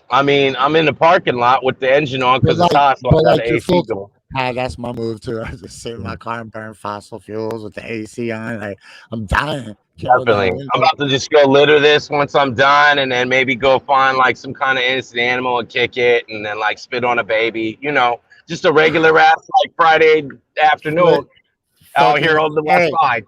I mean, I'm in the parking lot with the engine on because it's hot, so I got the you're AC full. going. That's my move too. I just sit in my car and burn fossil fuels with the AC on. Like I'm dying. Can't roll down Definitely. the I'm window. about to just go litter this once I'm done and then maybe go find like some kind of innocent animal and kick it and then like spit on a baby. You know, just a regular ass like Friday afternoon out Fucking here on the west side.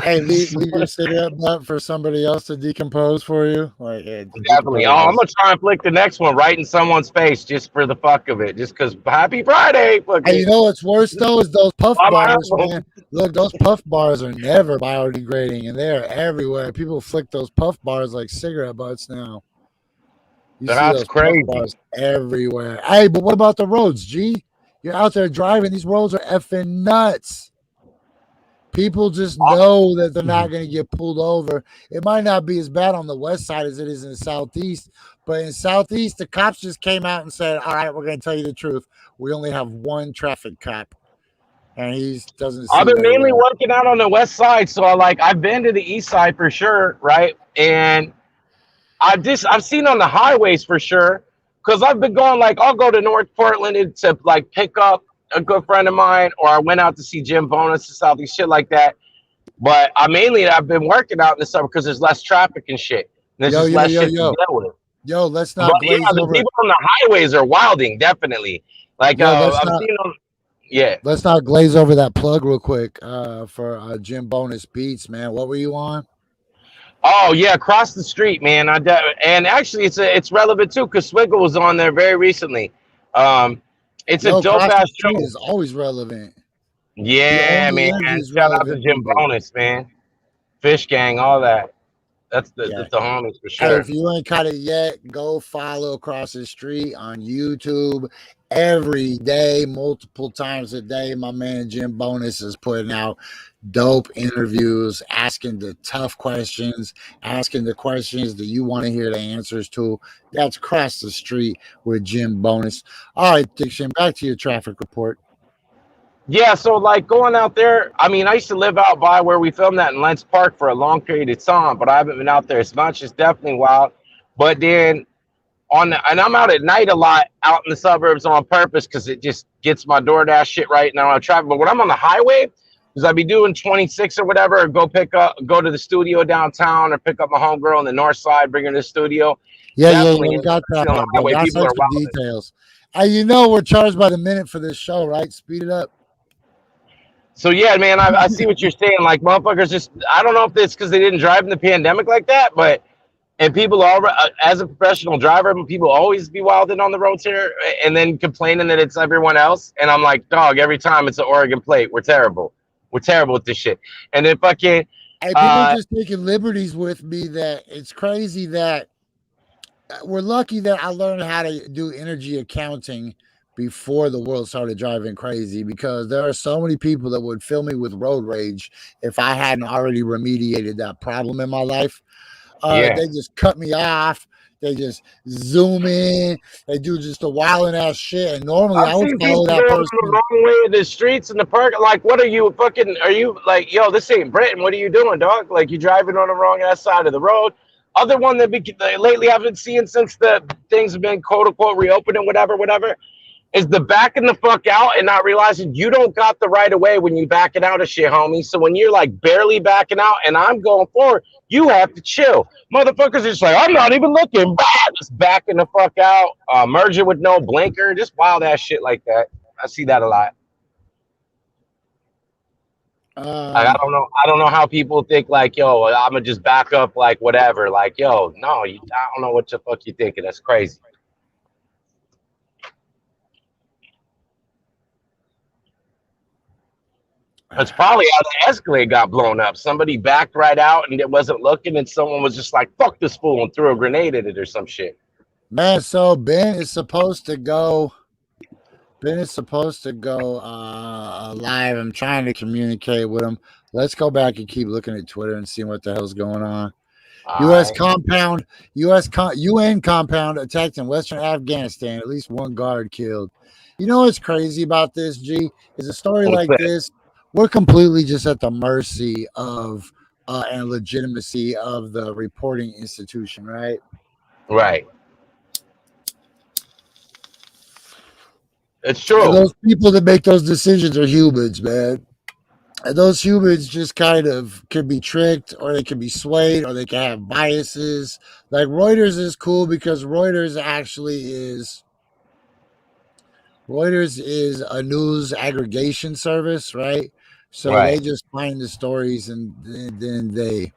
hey, leave your cigarette butt for somebody else to decompose for you. Like Definitely. Oh, I'm gonna try and flick the next one right in someone's face just for the fuck of it. Just cause happy Friday. Hey, you know what's worse though is those puff I'm bars, out. man. Look, those puff bars are never biodegrading, and they're everywhere. People flick those puff bars like cigarette butts now. You see That's those crazy. puff bars everywhere. Hey, but what about the roads, G? You're out there driving. These roads are effing nuts. People just know that they're not going to get pulled over. It might not be as bad on the west side as it is in the southeast, but in southeast, the cops just came out and said, "All right, we're going to tell you the truth. We only have one traffic cop, and he doesn't see I've been very mainly well." working out on the west side, so I've been to the east side for sure, right? And I've seen on the highways for sure. Cause I've been going like I'll go to North Portland to like pick up a good friend of mine, or I went out to see Jim Bonus to Southeast shit like that. But I've been working out in the summer because there's less traffic and shit. And there's just less shit to deal with. Yo, let's But not yeah, glaze the over. people on the highways are wilding, definitely. Like Yo, I've seen them. Yeah. Let's not glaze over that plug real quick. For Jim Bonus Beats, man. What were you on? Oh yeah, across the street, man. And actually, it's relevant too because Swiggle was on there very recently. It's a dope ass show. Is always relevant. Yeah, man. Shout out to Jim Bonus, man. Fish Gang, all that. That's the homies for sure. Hey, if you ain't caught it yet, go follow Across the Street on YouTube every day, multiple times a day. My man Jim Bonus is putting out dope interviews, asking the tough questions, asking the questions that you want to hear the answers to. That's Across the Street with Jim Bonus. All right, Diction, back to your traffic report. Yeah, so like going out there, I mean, I used to live out by where we filmed that in Lents Park for a long period of time, but I haven't been out there as much. It's definitely wild. But then and I'm out at night a lot out in the suburbs on purpose because it just gets my DoorDash shit right now on traffic. But when I'm on the highway, because I'd be doing 26 or whatever, or go to the studio downtown or pick up my homegirl on the north side, bring her to the studio. Yeah, you got that. That's extra details. You know we're charged by the minute for this show, right? Speed it up. So yeah, man, I see what you're saying. Like motherfuckers just, I don't know if it's because they didn't drive in the pandemic like that, but and people as a professional driver, people always be wilding on the roads here and then complaining that it's everyone else. And I'm like, dog, every time it's an Oregon plate. We're terrible. We're terrible with this shit. And then fucking people just taking liberties with me that it's crazy that we're lucky that I learned how to do energy accounting before the world started driving crazy, because there are so many people that would fill me with road rage if I hadn't already remediated that problem in my life. They just cut me off. They just zoom in. They do just a wilding ass shit. And normally I would follow that person the wrong way in the streets in the park. Like, what are you fucking? Are you like, yo, this ain't Britain? What are you doing, dog? Like, you driving on the wrong ass side of the road. Other one that lately I've been seeing since the things have been quote unquote reopened and whatever. Is the backing the fuck out and not realizing you don't got the right of way when you backing out of shit, homie. So when you're like barely backing out and I'm going forward, you have to chill. Motherfuckers are just like, I'm not even looking. Just backing the fuck out, merging with no blinker, just wild ass shit like that. I see that a lot. I don't know how people think like, yo, I'm gonna just back up like whatever. Like, yo, no, I don't know what the fuck you thinking. That's crazy. It's probably how the Escalade got blown up. Somebody backed right out and it wasn't looking, and someone was just like, fuck this fool, and threw a grenade at it or some shit. Man, so Ben is supposed to go live. I'm trying to communicate with him. Let's go back and keep looking at Twitter and see what the hell's going on. UN compound attacked in Western Afghanistan. At least one guard killed. You know what's crazy about this, G? Is a story like this, we're completely just at the mercy of and legitimacy of the reporting institution, right? Right. It's true. And those people that make those decisions are humans, man. And those humans just kind of can be tricked, or they can be swayed, or they can have biases. Like Reuters is cool because Reuters is a news aggregation service, right? So They just find the stories and then they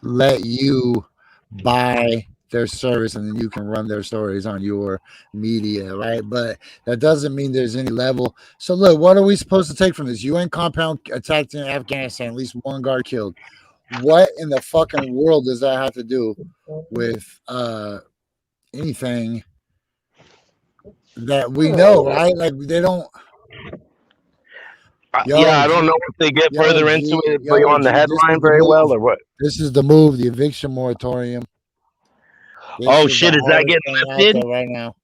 let you buy their service, and then you can run their stories on your media, right? But that doesn't mean there's any level. So look, what are we supposed to take from this? UN compound attacked in Afghanistan, at least one guard killed. What in the fucking world does that have to do with anything that we know, right? Like they don't. I don't know if they get further into it on the headline very well or what. This is the move, the eviction moratorium. Shit, is that getting lifted right now?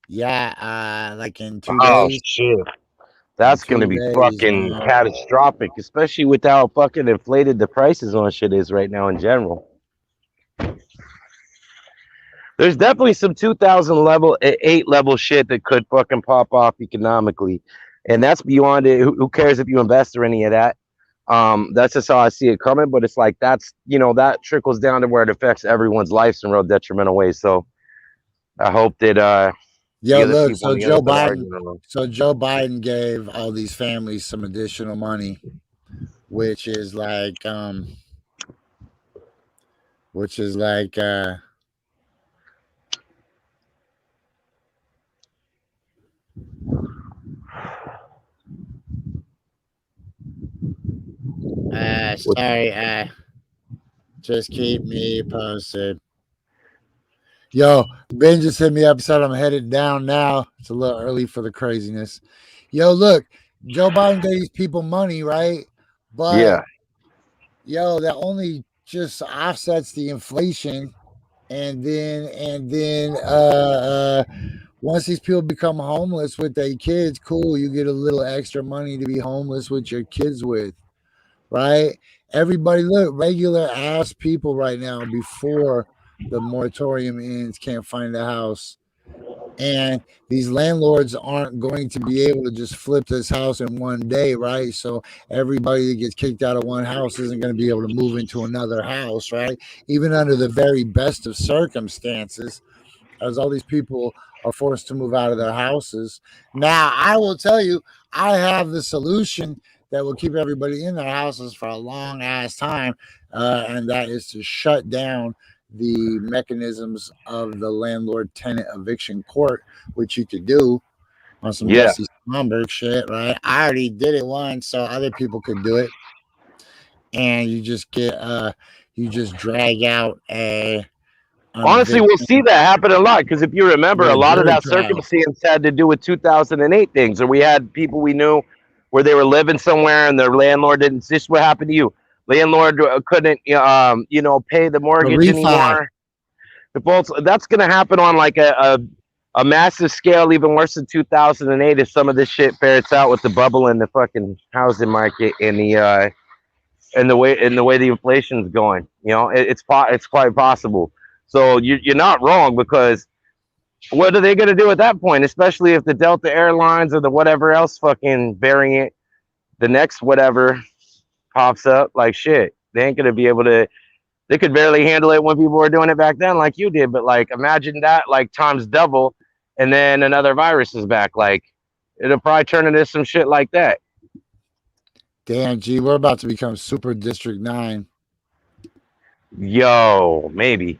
Yeah, like in 2 days. Oh shit, that's gonna be fucking catastrophic, especially with how fucking inflated the prices on shit is right now in general. There's definitely some 2008 level shit that could fucking pop off economically, and that's beyond it. Who cares if you invest or any of that? That's just how I see it coming. But it's like that's that trickles down to where it affects everyone's lives in real detrimental ways. So I hope that the Yo, other look, people on so the other Joe side of the Biden, argument are so Joe Biden gave all these families some additional money, which is like, which is like, sorry, just keep me posted. Yo, Ben just hit me up, said I'm headed down now. It's a little early for the craziness. Yo, look, Joe Biden gave these people money, right? But yeah, yo, that only just offsets the inflation, and then once these people become homeless with their kids, cool, you get a little extra money to be homeless with your kids with, right? Everybody, look, regular ass people right now before the moratorium ends can't find a house. And these landlords aren't going to be able to just flip this house in one day, right? So everybody that gets kicked out of one house isn't going to be able to move into another house, right? Even under the very best of circumstances, as all these people are forced to move out of their houses. Now, I will tell you, I have the solution that will keep everybody in their houses for a long ass time, and that is to shut down the mechanisms of the landlord tenant eviction court, which you could do on some yeah. Jesse Stromberg shit, right? I already did it once, so other people could do it. And you just get you just drag out an Honestly, we'll see eviction that happen a lot because if you remember, with a a lot of jury that trial. circumstance had to do with 2008 things, or we had people we knew where they were living somewhere and their landlord didn't. This is what happened to you. Landlord couldn't, pay the A mortgage refi. anymore. Defaults. That's going to happen on like a massive scale, even worse than 2008 if some of this shit ferrets out with the bubble in the fucking housing market and the way the inflation's going. It's quite possible. So you're not wrong because what are they going to do at that point? Especially if the Delta Airlines or the whatever else fucking variant, the next whatever pops up, like shit, they ain't going to be able to. They could barely handle it when people were doing it back then, like you did. But like, imagine that like times double, and then another virus is back. Like, it'll probably turn into some shit like that. Damn, G, we're about to become Super District 9. Yo, maybe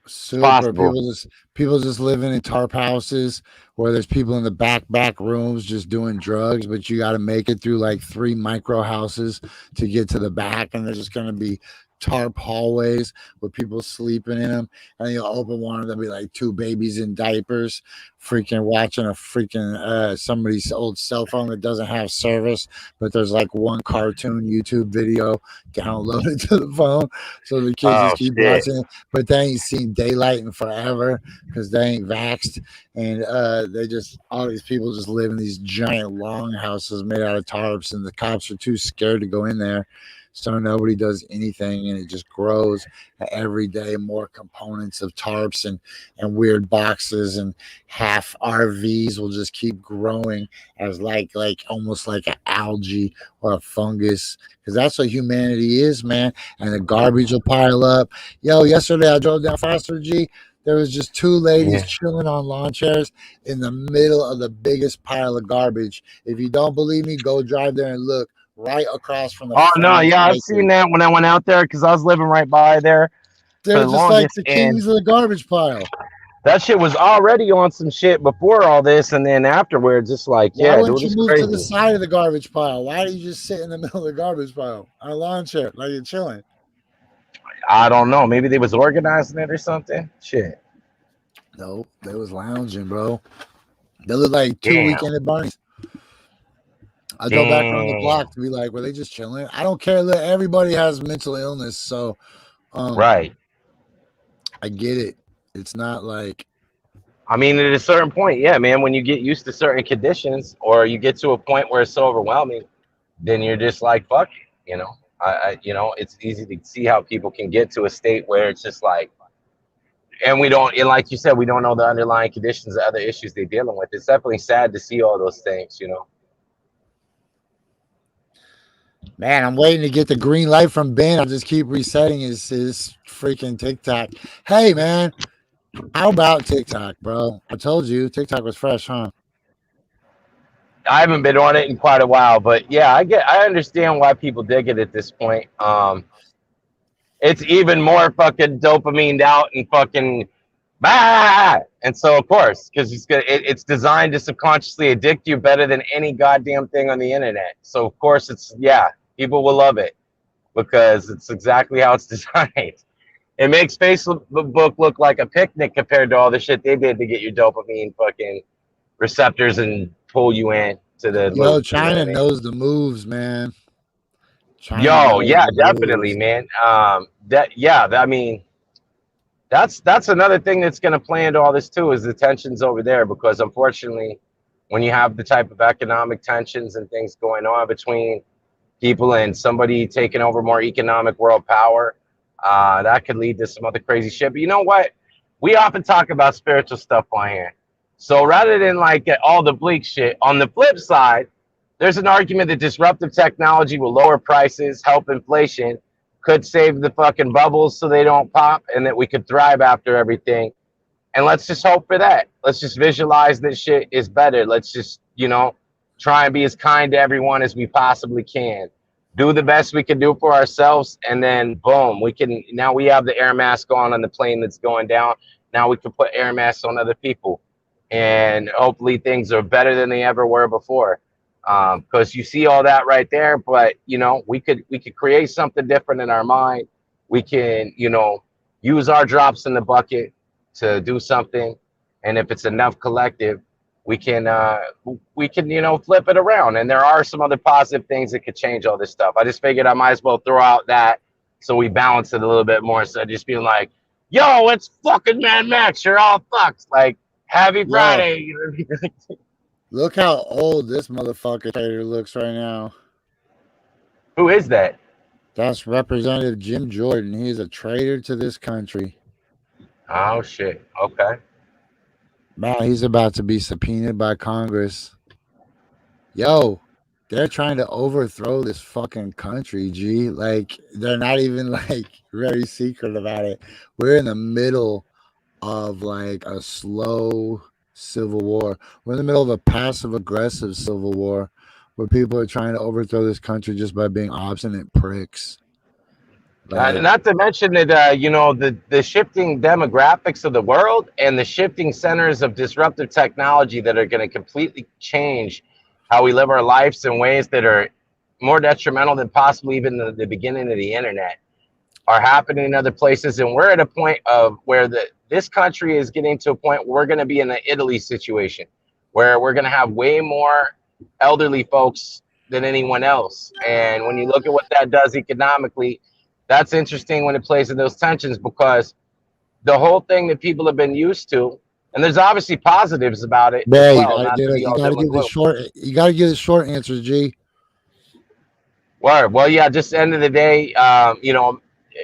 it's Super. possible. People just living in tarp houses where there's people in the back rooms just doing drugs, but you got to make it through like 3 micro houses to get to the back, and there's just going to be tarp hallways with people sleeping in them, and you'll open one of them, be like 2 babies in diapers, freaking watching a freaking somebody's old cell phone that doesn't have service, but there's like one cartoon YouTube video downloaded to the phone, so the kids Oh just keep shit. watching it, but they ain't seen daylight in forever because they ain't vaxxed, and they just all these people just live in these giant long houses made out of tarps, and the cops are too scared to go in there, so nobody does anything, and it just grows every day. More components of tarps and weird boxes and half RVs will just keep growing as like almost like an algae or a fungus, because that's what humanity is, man. And the garbage will pile up. Yo, yesterday I drove down Foster G. There was just 2 ladies Yeah. chilling on lawn chairs in the middle of the biggest pile of garbage. If you don't believe me, go drive there and look. Right across from the Oh no, farmer's yeah, I've market. seen that when I went out there because I was living right by there for They're the just like longest, the and kings of the garbage pile. that shit was already on some shit before all this, and then afterwards, it's like, Why yeah, wouldn't dude, you it's move to the crazy. side of the garbage pile? Why do you just sit in the middle of the garbage pile on a lawn chair like you're chilling? I don't know, maybe they was organizing it or something. Shit, No, they was lounging, bro. They look like 2 damn, weekend at Barney's. I go back around the damn, block to be like, were they just chilling? I don't care. Look, everybody has mental illness, so um, right. I get it. It's not like I mean, at a certain point, yeah, man, when you get used to certain conditions, or you get to a point where it's so overwhelming, then you're just like, fuck it, you know. It's easy to see how people can get to a state where it's just like and we don't, and like you said, we don't know the underlying conditions, the other issues they're dealing with. It's definitely sad to see all those things, you know. Man, I'm waiting to get the green light from Ben. I'll just keep resetting his freaking TikTok. Hey, man, how about TikTok, bro? I told you TikTok was fresh, huh? I haven't been on it in quite a while, but yeah, I understand why people dig it at this point. It's even more fucking dopamined out and fucking bah! And so of course, because it's designed to subconsciously addict you better than any goddamn thing on the internet. So of course people will love it because it's exactly how it's designed. It makes Facebook look like a picnic compared to all the shit they did to get your dopamine fucking receptors and pull you in to the loop. China knows the moves, man. Yo, yeah, definitely, man. I mean, that's another thing that's going to play into all this too, is the tensions over there, because unfortunately, when you have the type of economic tensions and things going on between people and somebody taking over more economic world power, that could lead to some other crazy shit. But you know what? We often talk about spiritual stuff on here. So rather than like get all the bleak shit, on the flip side, there's an argument that disruptive technology will lower prices, help inflation, could save the fucking bubbles so they don't pop, and that we could thrive after everything. And let's just hope for that. Let's just visualize that shit is better. Let's just, try and be as kind to everyone as we possibly can. Do the best we can do for ourselves, and then boom, now we have the air mask on the plane that's going down. Now we can put air masks on other people, and hopefully things are better than they ever were before. Because you see all that right there, but we could create something different in our mind. We can use our drops in the bucket to do something, and if it's enough collective, we can flip it around. And there are some other positive things that could change all this stuff. I just figured I might as well throw out that so we balance it a little bit more, instead of just being like, yo, it's fucking Mad Max, you're all fucked, like happy Friday. Look how old this motherfucker trader looks right now. Who is that? That's Representative Jim Jordan. He's a traitor to this country. Oh, shit. Okay. Man, he's about to be subpoenaed by Congress. Yo, they're trying to overthrow this fucking country, G. Like, they're not even, very secret about it. We're in the middle of, a slow civil war. We're in the middle of a passive-aggressive civil war where people are trying to overthrow this country just by being obstinate pricks. Not to mention that, the shifting demographics of the world and the shifting centers of disruptive technology that are going to completely change how we live our lives in ways that are more detrimental than possibly even the beginning of the internet are happening in other places. And we're at a point of where this country is getting to a point where we're going to be in an Italy situation, where we're going to have way more elderly folks than anyone else. And when you look at what that does economically, that's interesting when it plays in those tensions, because the whole thing that people have been used to, and there's obviously positives about it. Yeah, you gotta give the short answers, G. Word. Well, yeah, just end of the day,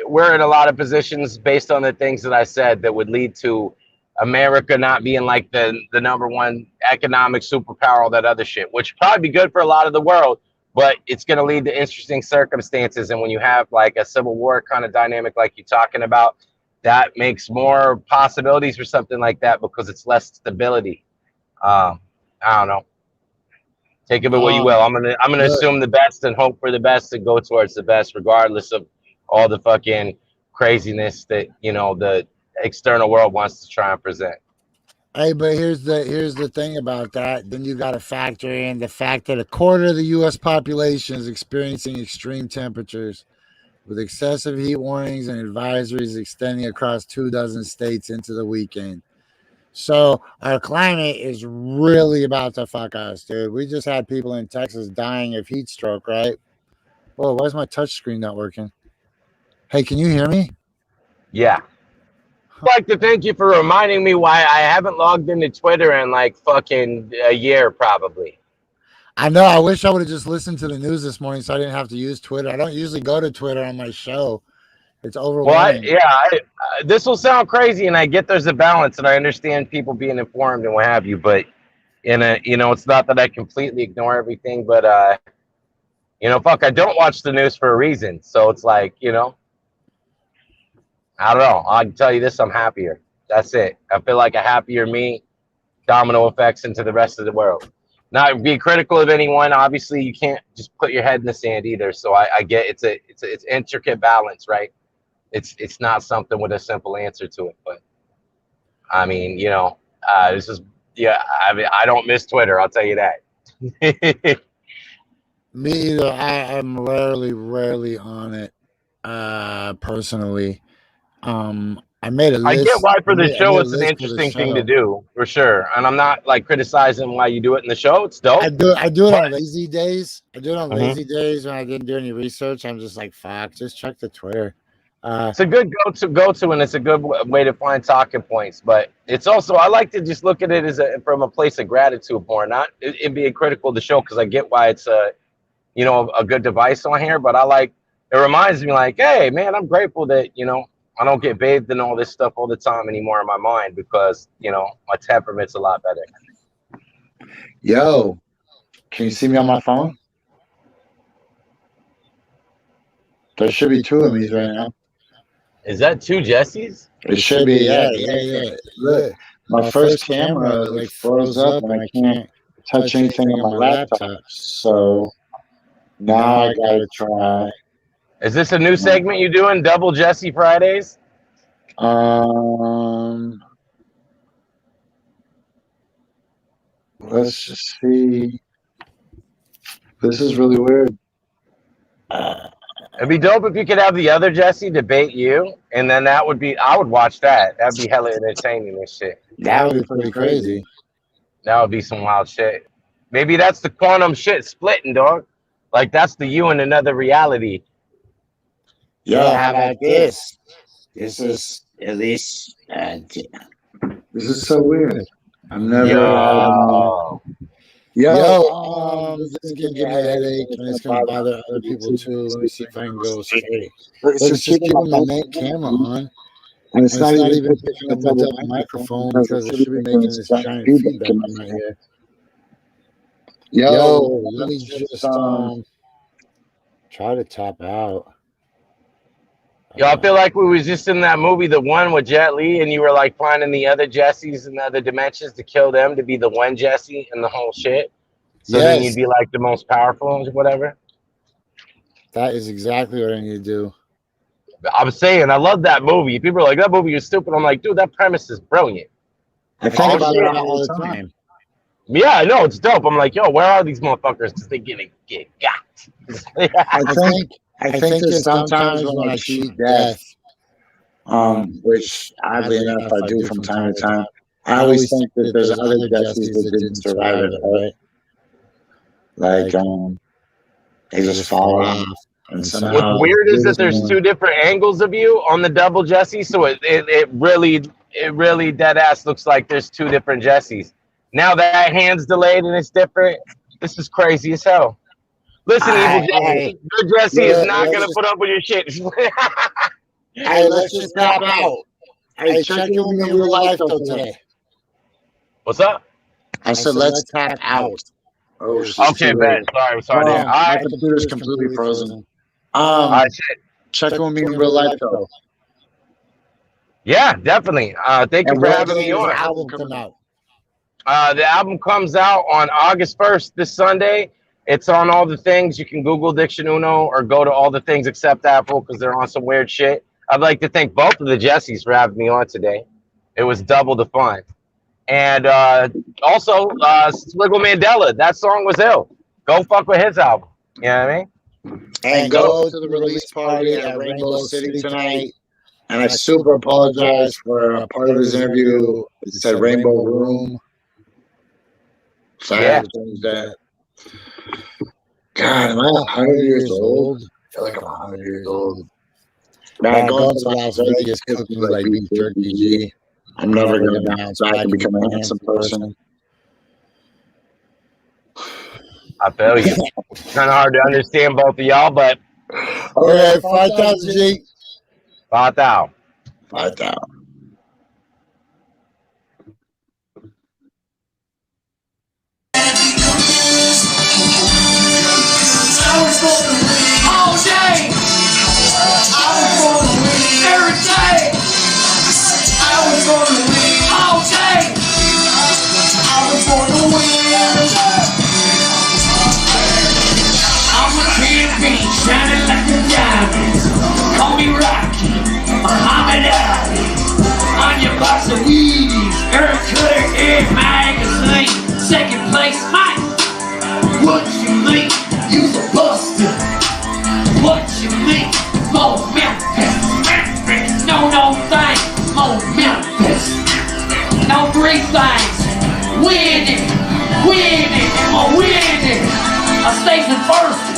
we're in a lot of positions based on the things that I said that would lead to America not being like the number one economic superpower, all that other shit, which would probably be good for a lot of the world, but it's going to lead to interesting circumstances. And when you have like a civil war kind of dynamic like you're talking about, that makes more possibilities for something like that, because it's less stability. I don't know. Take of it what you will. I'm gonna assume the best and hope for the best and go towards the best, regardless of all the fucking craziness that the external world wants to try and present. Hey, but here's the thing about that. Then you got to factor in the fact that a quarter of the U.S. population is experiencing extreme temperatures, with excessive heat warnings and advisories extending across 24 states into the weekend. So our climate is really about to fuck us, dude. We just had people in Texas dying of heat stroke, right? Whoa, why is my touch screen not working? Hey, can you hear me? Yeah. I'd like to thank you for reminding me why I haven't logged into Twitter in like fucking a year, probably. I know. I wish I would have just listened to the news this morning so I didn't have to use Twitter. I don't usually go to Twitter on my show. It's Well, overwhelming. this will sound crazy, and I get there's a balance, and I understand people being informed and what have you, but it's not that I completely ignore everything, but fuck, I don't watch the news for a reason. So it's like, I don't know. I can tell you this, I'm happier. That's it. I feel like a happier me, domino effects into the rest of the world. Not be critical of anyone. Obviously, you can't just put your head in the sand either. So I get it's intricate balance, right? It's not something with a simple answer to it. But I mean, this is I don't miss Twitter. I'll tell you that. Me either. I'm rarely on it. Personally, I made a list. I get why for the show made a it's an list for the interesting thing to show. do, for sure. And I'm not like criticizing why you do it in the show. It's dope. I do it But- on lazy days. I do it on lazy days when I didn't do any research. I'm just like, fuck, just check the Twitter. It's a good go to, and it's a good way to find talking points. But it's also, I like to just look at it as from a place of gratitude more, not it being critical of the show, because I get why it's a good device on here. But it reminds me like, hey man, I'm grateful that I don't get bathed in all this stuff all the time anymore in my mind, because my temperament's a lot better. Yo, can you see me on my phone? There should be two of me right now. Is that two Jessies? It should be, yeah. Look, my first camera like froze up and I can't touch anything on my laptop. So now I gotta try. Is this a new segment you doing? Double Jesse Fridays? Let's just see. This is really weird. It'd be dope if you could have the other Jesse debate you, and then I would watch that. That'd be hella entertaining and shit. That would be pretty crazy. That would be some wild shit. Maybe that's the quantum shit splitting, dog. Like that's the you in another reality. Yo, how about this? This is at least. This is so weird. I'm never. This is gonna give me a headache, and it's gonna bother other people too. Let me see if I can go straight. It's just keeping my main camera on, and it's not even picking up my double microphone because it should be making this giant feedback in my ear. Yo, let me just try to tap out. Yo, I feel like we was just in that movie, the one with Jet Li, and you were like finding the other Jessies in the other dimensions to kill them to be the one Jesse and the whole shit. So then you'd be like the most powerful or whatever. That is exactly what I need to do. I'm saying, I love that movie. People are like, that movie is stupid. I'm like, dude, that premise is brilliant. I think about it all the time. Yeah, I know, it's dope. I'm like, yo, where are these motherfuckers? Because they're gonna get got. I think that sometimes when I cheat death, which oddly enough I do from time to time, I always think that there's other Jessies that didn't survive it, right? Like, they just fall off. What's weird is that there's two different angles of you on the double Jesse, so it really dead ass looks like there's two different Jessies. Now that hand's delayed and it's different. This is crazy as hell. Listen, evil Jesse, good Jesse is not gonna put up with your shit. Hey, let's just tap out. Hey, check in with me in real life though today. What's up? I said let's tap out. Oh, okay, bet. Sorry. All right. My computer's completely frozen. All right, shit. Check in with me in real life though. Yeah, definitely. Thank you for having me on. The album come out. The album comes out on August 1st, this Sunday. It's on all the things. You can Google Diction Uno or go to all the things except Apple because they're on some weird shit. I'd like to thank both of the Jessies for having me on today. It was double the fun. And also, Swiggle Mandela, that song was ill. Go fuck with his album. You know what I mean? And go to the release party at Rainbow City tonight. And I super apologize for a part of his interview. It said Rainbow Room. So I had to change that. God, am I 100 years old? I feel like I'm 100 years old. Man, going to Las Vegas cooking like beef jerky, G. I'm never going to bounce back and become a handsome person. I feel you. Kind of hard to understand both of y'all, but okay, 5,000 G. 5,000. 5,000. All day, I was gonna win. Every day, I was gonna win. All day, I was gonna win. I'm a champion, shining like a diamond. Call me Rocky, Muhammad Ali. On your box of Wheaties, Eric Cutter, Eric Magazine. Second place, Mike. What you mean? You's a buster. What you mean? More Memphis. No thing. More Memphis. No three things. Winning, and more winning. I stays in first.